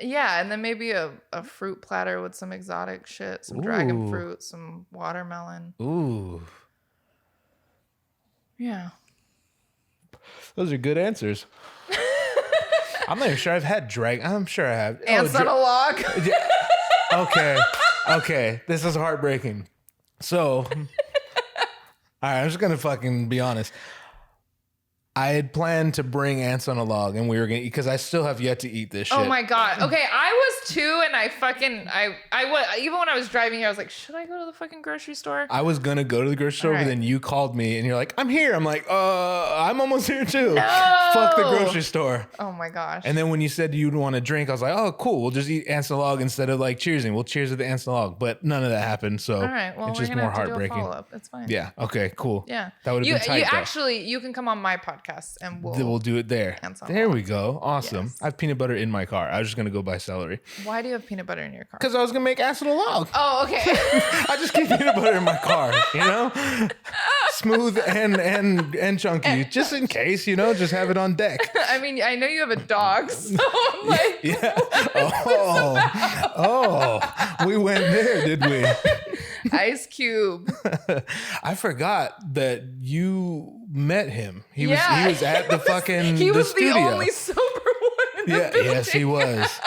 Yeah, and then maybe a fruit platter with some exotic shit, some dragon fruit, some watermelon.
Ooh.
Yeah.
Those are good answers. I'm not even sure I've had dragon. I'm sure I have.
Ants on a log.
Okay. This is heartbreaking. So, all right, I'm just going to fucking be honest. I had planned to bring ants on a log, and we were going to, because I still have yet to eat this shit.
Oh my God. Okay, I was too, and even when I was driving here, I was like, should I go to the fucking grocery store?
I was going to go to the grocery store, but then you called me, and you're like, I'm here. I'm like, I'm almost here too.
No!
Fuck the grocery store.
Oh my gosh.
And then when you said you'd want to drink, I was like, oh, cool. We'll just eat ants on a log instead of like cheersing. We'll cheers with the ants on a log. But none of that happened, so
all right, well,
it's
we're
just
gonna
more
have to
heartbreaking.
Do a follow-up. It's fine.
Yeah, okay, cool.
Yeah.
That would have been tight, though.
You can come on my podcast and we'll
do it there. There we go. Awesome. Yes. I have peanut butter in my car. I was just going to go buy celery.
Why do you have peanut butter in your car?
Because I was going to make ass on a log.
Oh, okay.
I just keep peanut butter in my car, Smooth and chunky. Just in case, just have it on deck.
I mean, I know you have a dog, so I'm like...
Yeah. We went there, did we?
Ice Cube.
I forgot that you met him. He was at the fucking the studio.
The only sober one in the building.
Yes, he was.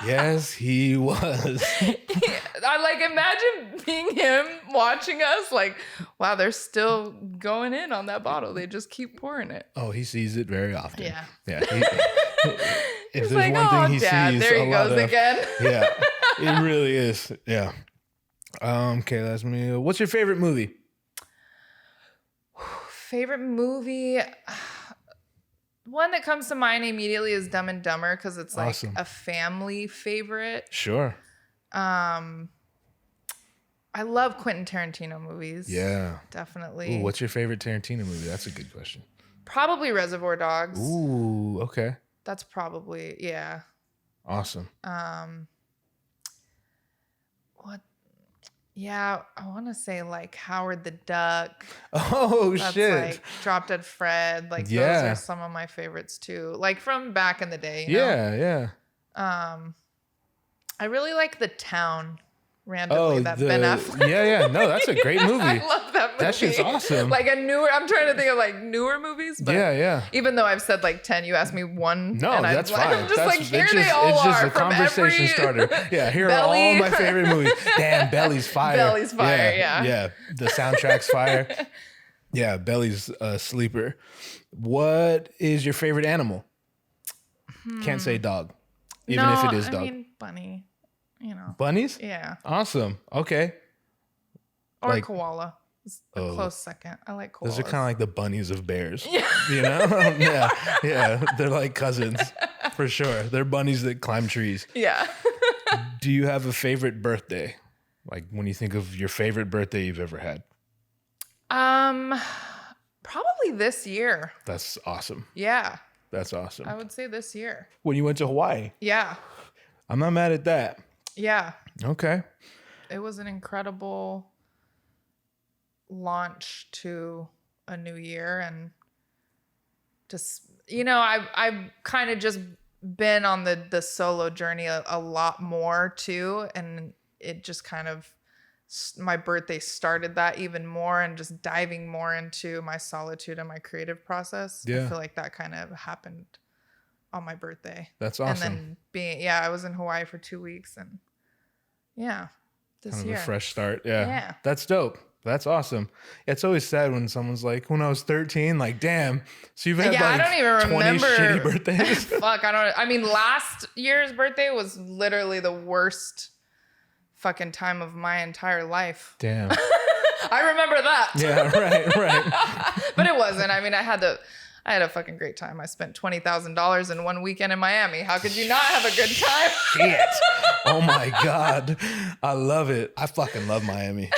Yes, he was.
I imagine being him watching us like, wow, they're still going in on that bottle. They just keep pouring it.
Oh, he sees it very often.
Yeah.
Yeah. If there's
like,
one thing he
Dad,
sees,
there he goes again.
Yeah, it really is. Yeah. Okay, what's your favorite movie?
Favorite movie? One that comes to mind immediately is Dumb and Dumber because it's like a family favorite.
Sure.
I love Quentin Tarantino movies.
Yeah.
Definitely.
Ooh, what's your favorite Tarantino movie? That's a good question.
Probably Reservoir Dogs.
Ooh, okay.
That's probably, yeah.
Awesome.
What? Yeah, I want to say like Howard the Duck.
Oh,
That's
shit.
Like Drop Dead Fred. Like those are some of my favorites too. Like from back in the day. You know?
Yeah.
I really like The Town. Randomly, Ben Affleck.
Yeah. No, that's a great movie.
I love that movie.
That shit's awesome.
Like I'm trying to think of like newer movies. But
yeah.
Even though I've said like 10, you asked me one.
No, that's fine.
I'm just like, here they all are.
It's just a conversation starter. Yeah, here are all my favorite movies. Damn, Belly's fire.
Belly's fire, yeah.
Yeah, the soundtrack's fire. Yeah, Belly's a sleeper. What is your favorite animal? Can't say dog. Even if it is dog.
I mean, bunny. You know.
Bunnies?
Yeah.
Awesome. Okay.
Or like, koala. It's a close second. I like koalas.
Those are kind of like the bunnies of bears. Yeah. You know? Yeah. They're like cousins for sure. They're bunnies that climb trees.
Yeah.
Do you have a favorite birthday? Like when you think of your favorite birthday you've ever had?
Probably this year.
That's awesome.
Yeah.
That's awesome.
I would say this year.
When you went to Hawaii?
Yeah.
I'm not mad at that.
Yeah.
Okay.
It was an incredible launch to a new year. And just, I've kind of just been on the solo journey a lot more too. And it just kind of, my birthday started that even more and just diving more into my solitude and my creative process. Yeah. I feel like that kind of happened on my birthday.
That's awesome.
And then I was in Hawaii for 2 weeks and this
kind of
year.
A fresh start. Yeah. That's dope. That's awesome. It's always sad when someone's like, when I was 13, like, damn. So you've had
I don't even
20
remember
shitty birthdays.
Fuck, I mean, last year's birthday was literally the worst fucking time of my entire life.
Damn.
I remember that.
Yeah, right.
But it wasn't. I mean, I had a fucking great time. I spent $20,000 in one weekend in Miami. How could you not have a good time?
Shit. Oh my God. I love it. I fucking love Miami.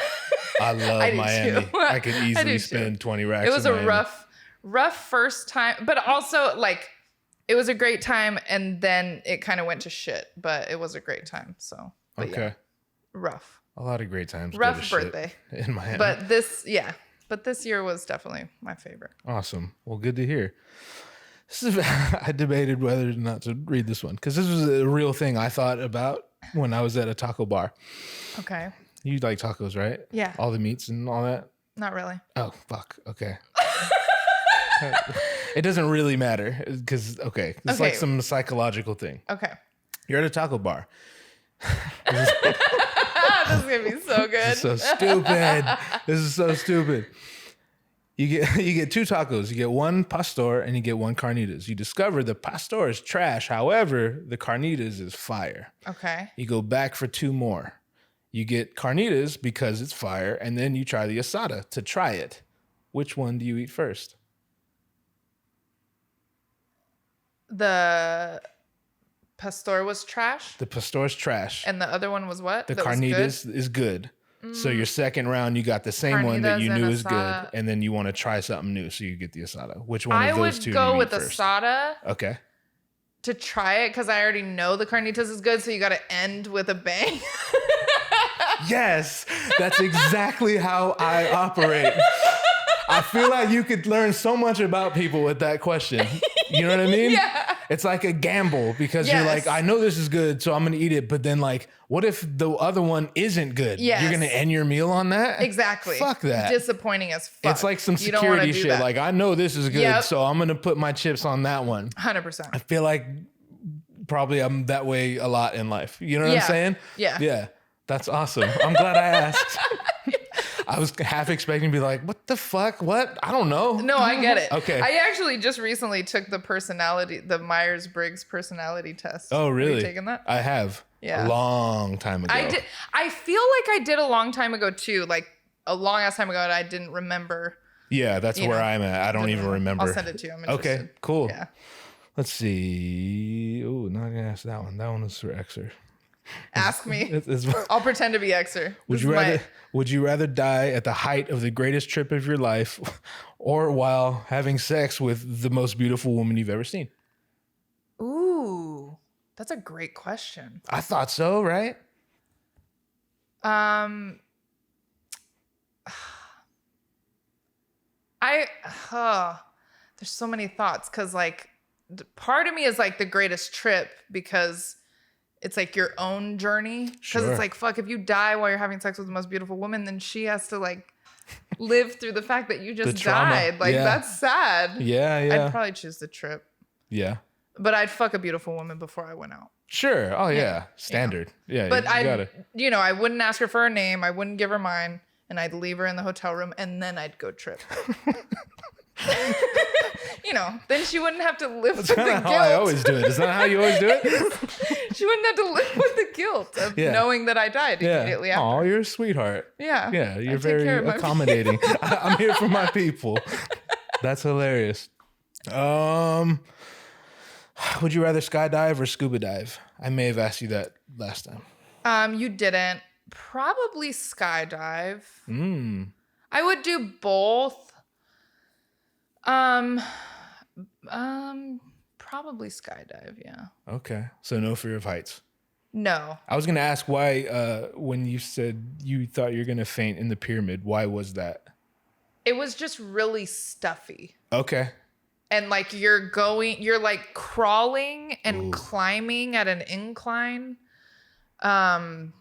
I love Miami.
Too.
I could easily spend 20 racks.
It was a rough first time, but also like it was a great time and then it kind of went to shit, but it was a great time. So, okay. Yeah, rough.
A lot of great times.
Rough birthday
in Miami.
But this year was definitely my favorite.
Awesome. Well, good to hear. I debated whether or not to read this one because this was a real thing I thought about when I was at a taco bar.
Okay.
You like tacos, right?
Yeah.
All the meats and all that?
Not really.
Oh, fuck. Okay. It doesn't really matter because, it's like some psychological thing.
Okay.
You're at a taco bar.
This is going to be so good.
This is so stupid. You get two tacos. You get one pastor and you get one carnitas. You discover the pastor is trash. However, the carnitas is fire.
Okay.
You go back for two more. You get carnitas because it's fire, and then you try the asada to try it. Which one do you eat first?
The pastor was trash?
The pastor's trash.
And the other one was what?
The carnitas is good. So your second round, you got the same one that you knew is good, and then you want to try something new, so you get the asada. Which one of those two do you eat first?
I would go with asada.
Okay.
To try it, because I already know the carnitas is good, so you got to end with a bang.
Yes, that's exactly how I operate. I feel like you could learn so much about people with that question. You know what I mean?
Yeah.
It's like a gamble because you're like, I know this is good, so I'm going to eat it. But then like, what if the other one isn't good?
Yes.
You're going to end your meal on that?
Exactly.
Fuck that.
Disappointing as fuck.
It's like some security shit. Like, I know this is good, so I'm going to put my chips on that one.
100%.
I feel like probably I'm that way a lot in life. You know what I'm saying?
Yeah.
Yeah. That's awesome. I'm glad I asked. I was half expecting to be like, what the fuck? What? I don't know.
No, I get it.
Okay.
I actually just recently took the Myers-Briggs personality test.
Oh, really?
Have you taken that?
I have.
Yeah.
A long time ago.
I did. I feel like I did a long time ago too. Like a long ass time ago, and I didn't remember
Yeah, that's where I'm at. I don't even remember.
I'll send it to you. I'm interested.
Okay, cool.
Yeah.
Let's see. Oh, not gonna ask that one. That one was for Xer.
Ask me. I'll pretend to be Xer.
Would you rather die at the height of the greatest trip of your life, or while having sex with the most beautiful woman you've ever seen?
Ooh, that's a great question.
I thought so, right?
There's so many thoughts because like part of me is like the greatest trip because it's like your own journey. Because it's like, fuck, if you die while you're having sex with the most beautiful woman, then she has to like live through the fact that you just died. Like that's sad.
Yeah.
I'd probably choose the trip.
Yeah.
But I'd fuck a beautiful woman before I went out.
Sure. Oh yeah. Standard. Yeah.
But I wouldn't ask her for her name. I wouldn't give her mine. And I'd leave her in the hotel room and then I'd go trip. Then she wouldn't have to live with the guilt. That's kind of how
I always do it. Is that how you always do it?
She wouldn't have to live with the guilt of knowing that I died immediately after.
Oh, you're a sweetheart.
Yeah.
Yeah, you're very accommodating. I'm here for my people. That's hilarious. Would you rather skydive or scuba dive? I may have asked you that last time.
You didn't. Probably skydive. I would do both. Probably skydive, yeah.
Okay. So no fear of heights.
No.
I was gonna ask why when you said you thought you're gonna faint in the pyramid, why was that?
It was just really stuffy.
Okay.
And like you're like crawling and climbing at an incline. I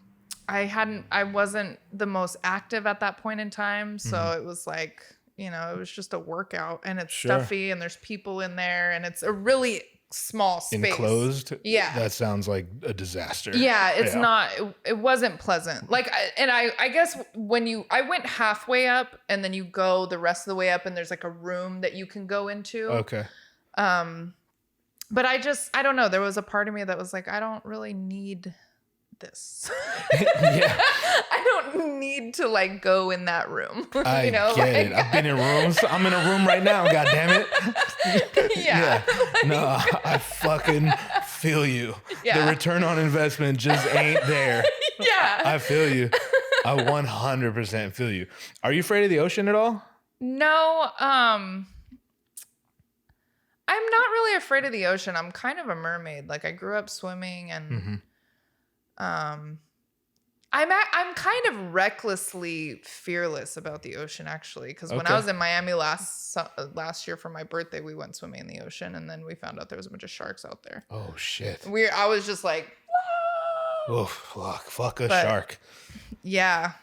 wasn't the most active at that point in time. So it was like, it was just a workout and it's stuffy and there's people in there and it's a really small space.
Enclosed?
Yeah.
That sounds like a disaster.
Yeah, it's not, it wasn't pleasant. Like, I guess I went halfway up and then you go the rest of the way up and there's like a room that you can go into.
Okay.
But I don't know. There was a part of me that was like, I don't really need this.
Yeah.
I don't need to like go in that room.
I get it. I've been in rooms. I'm in a room right now. God damn it.
Yeah.
No, I fucking feel you. Yeah. The return on investment just ain't there.
Yeah.
I feel you. I 100% feel you. Are you afraid of the ocean at all?
No. I'm not really afraid of the ocean. I'm kind of a mermaid. Like I grew up swimming and I'm kind of recklessly fearless about the ocean actually, because when I was in Miami last year for my birthday, we went swimming in the ocean and then we found out there was a bunch of sharks out there.
Oh shit!
I was just like, whoa!
Oh fuck a shark.
Yeah.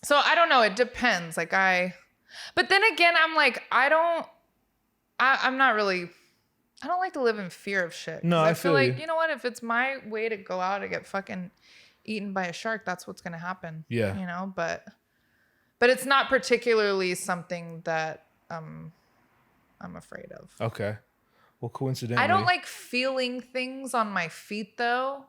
So I don't know. It depends. Like but then again, I'm like I'm not really. I don't like to live in fear of shit.
No, I feel like,
you know what? If it's my way to go out and get fucking eaten by a shark, that's what's going to happen.
Yeah.
But it's not particularly something that I'm afraid of.
Okay. Well, coincidentally.
I don't like feeling things on my feet though,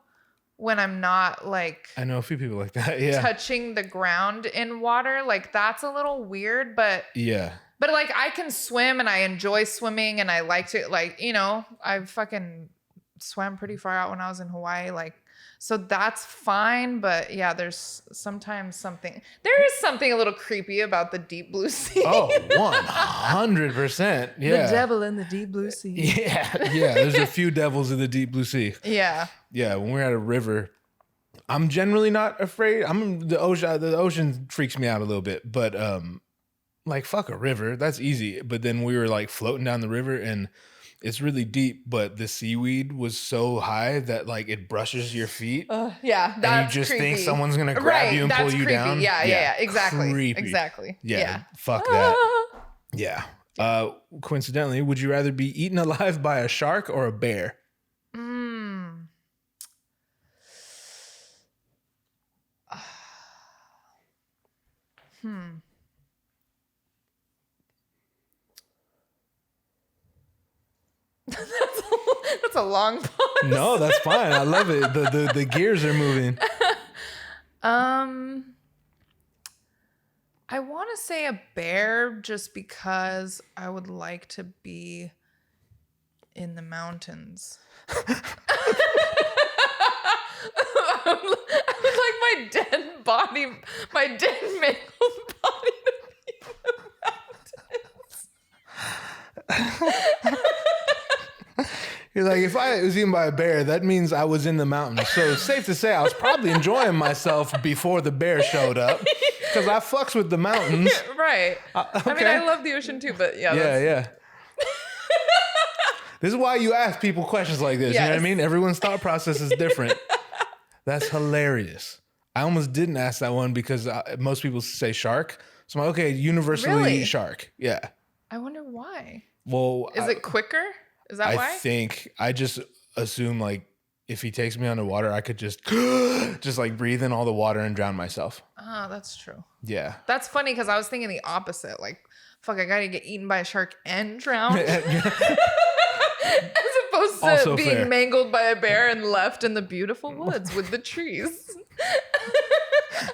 when I'm not like.
I know a few people like that. Yeah.
Touching the ground in water. Like that's a little weird, but.
Yeah.
But like I can swim and I enjoy swimming and I like to I fucking swam pretty far out when I was in Hawaii. Like, so that's fine. But yeah, there's sometimes something a little creepy about the deep blue sea.
Oh, 100%. Yeah.
The devil in the deep blue sea.
Yeah. Yeah. There's a few devils in the deep blue sea.
Yeah.
Yeah. When we're at a river, I'm generally not afraid. The ocean freaks me out a little bit, but, like fuck a river, that's easy. But then we were like floating down the river and it's really deep, but the seaweed was so high that like it brushes your feet.
Yeah, that's
and you just
creepy.
think someone's gonna grab you and pull you
creepy.
down.
Yeah, exactly.
Creepy.
Exactly.
Yeah. Fuck that. Yeah. Coincidentally, would you rather be eaten alive by a shark or a bear?
That's a long pause.
No, that's fine. I love it. The gears are moving.
I want want to say a bear just because I would like to be in the mountains. I would like my dead body, my dead mangled body to be in the mountains.
You're like, if I was eaten by a bear, that means I was in the mountains. So it's safe to say I was probably enjoying myself before the bear showed up because I fucks with the mountains.
Right. Okay. I mean, I love the ocean too, but yeah.
Yeah. This is why you ask people questions like this. Yes. You know what I mean? Everyone's thought process is different. That's hilarious. I almost didn't ask that one because most people say shark. So I'm like, okay, universally shark. Yeah.
I wonder why.
Well,
is it quicker? Is that why?
I think I just assume like if he takes me underwater, I could just like breathe in all the water and drown myself.
Oh, that's true.
Yeah.
That's funny because I was thinking the opposite. Like, fuck, I gotta get eaten by a shark and drown. As opposed to also being mangled by a bear and left in the beautiful woods with the trees.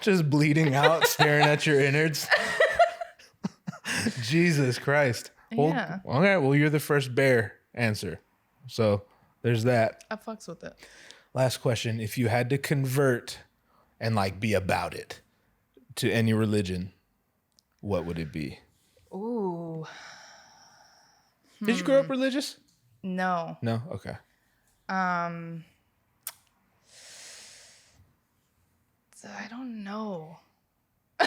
Just bleeding out, staring at your innards. Jesus Christ. Well, yeah. Okay, well, you're the first bear answer. So there's that.
I fucks with it.
Last question. If you had to convert and like be about it to any religion, what would it be?
Ooh.
Did you grow up religious?
No.
No? Okay.
I don't know. I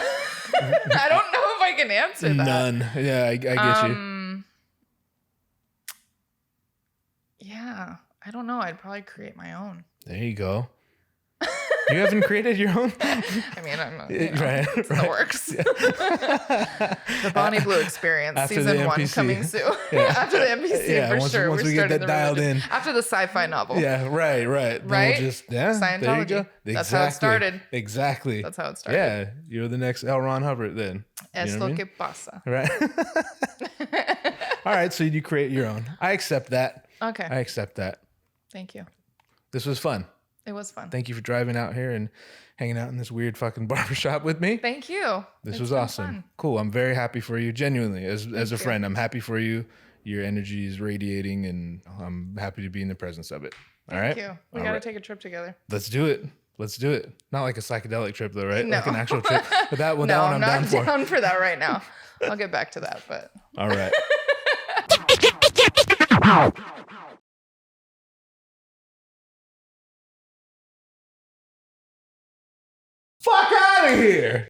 don't know if I can answer that.
None. Yeah, I get you.
Yeah, I don't know. I'd probably create my own.
There you go. You haven't created your own?
I mean, I'm not, it's in the works. Yeah. The Bonnie Blue Experience,
after
season 1 coming soon. Yeah. After the NPC, for sure.
Once we get that dialed in.
After the sci-fi novel.
Yeah, right.
Right?
We'll Scientology. There you go.
That's how it started.
Exactly.
That's how it started.
Yeah, you're the next L. Ron Hubbard then.
Es lo que pasa.
Right. All right, so you create your own. I accept that.
Okay.
I accept that.
Thank you.
This was fun.
It was fun.
Thank you for driving out here and hanging out in this weird fucking barbershop with me.
Thank you.
This was awesome. Fun. Cool. I'm very happy for you. Genuinely, as a friend, I'm happy for you. Your energy is radiating and I'm happy to be in the presence of it. All right.
Thank you. We got to take a trip together.
Let's do it. Not like a psychedelic trip though, right? No. Like an actual trip. But that one,
I'm
down for.
I'm not down for that right now. I'll get back to that, but.
All right. Fuck out of here.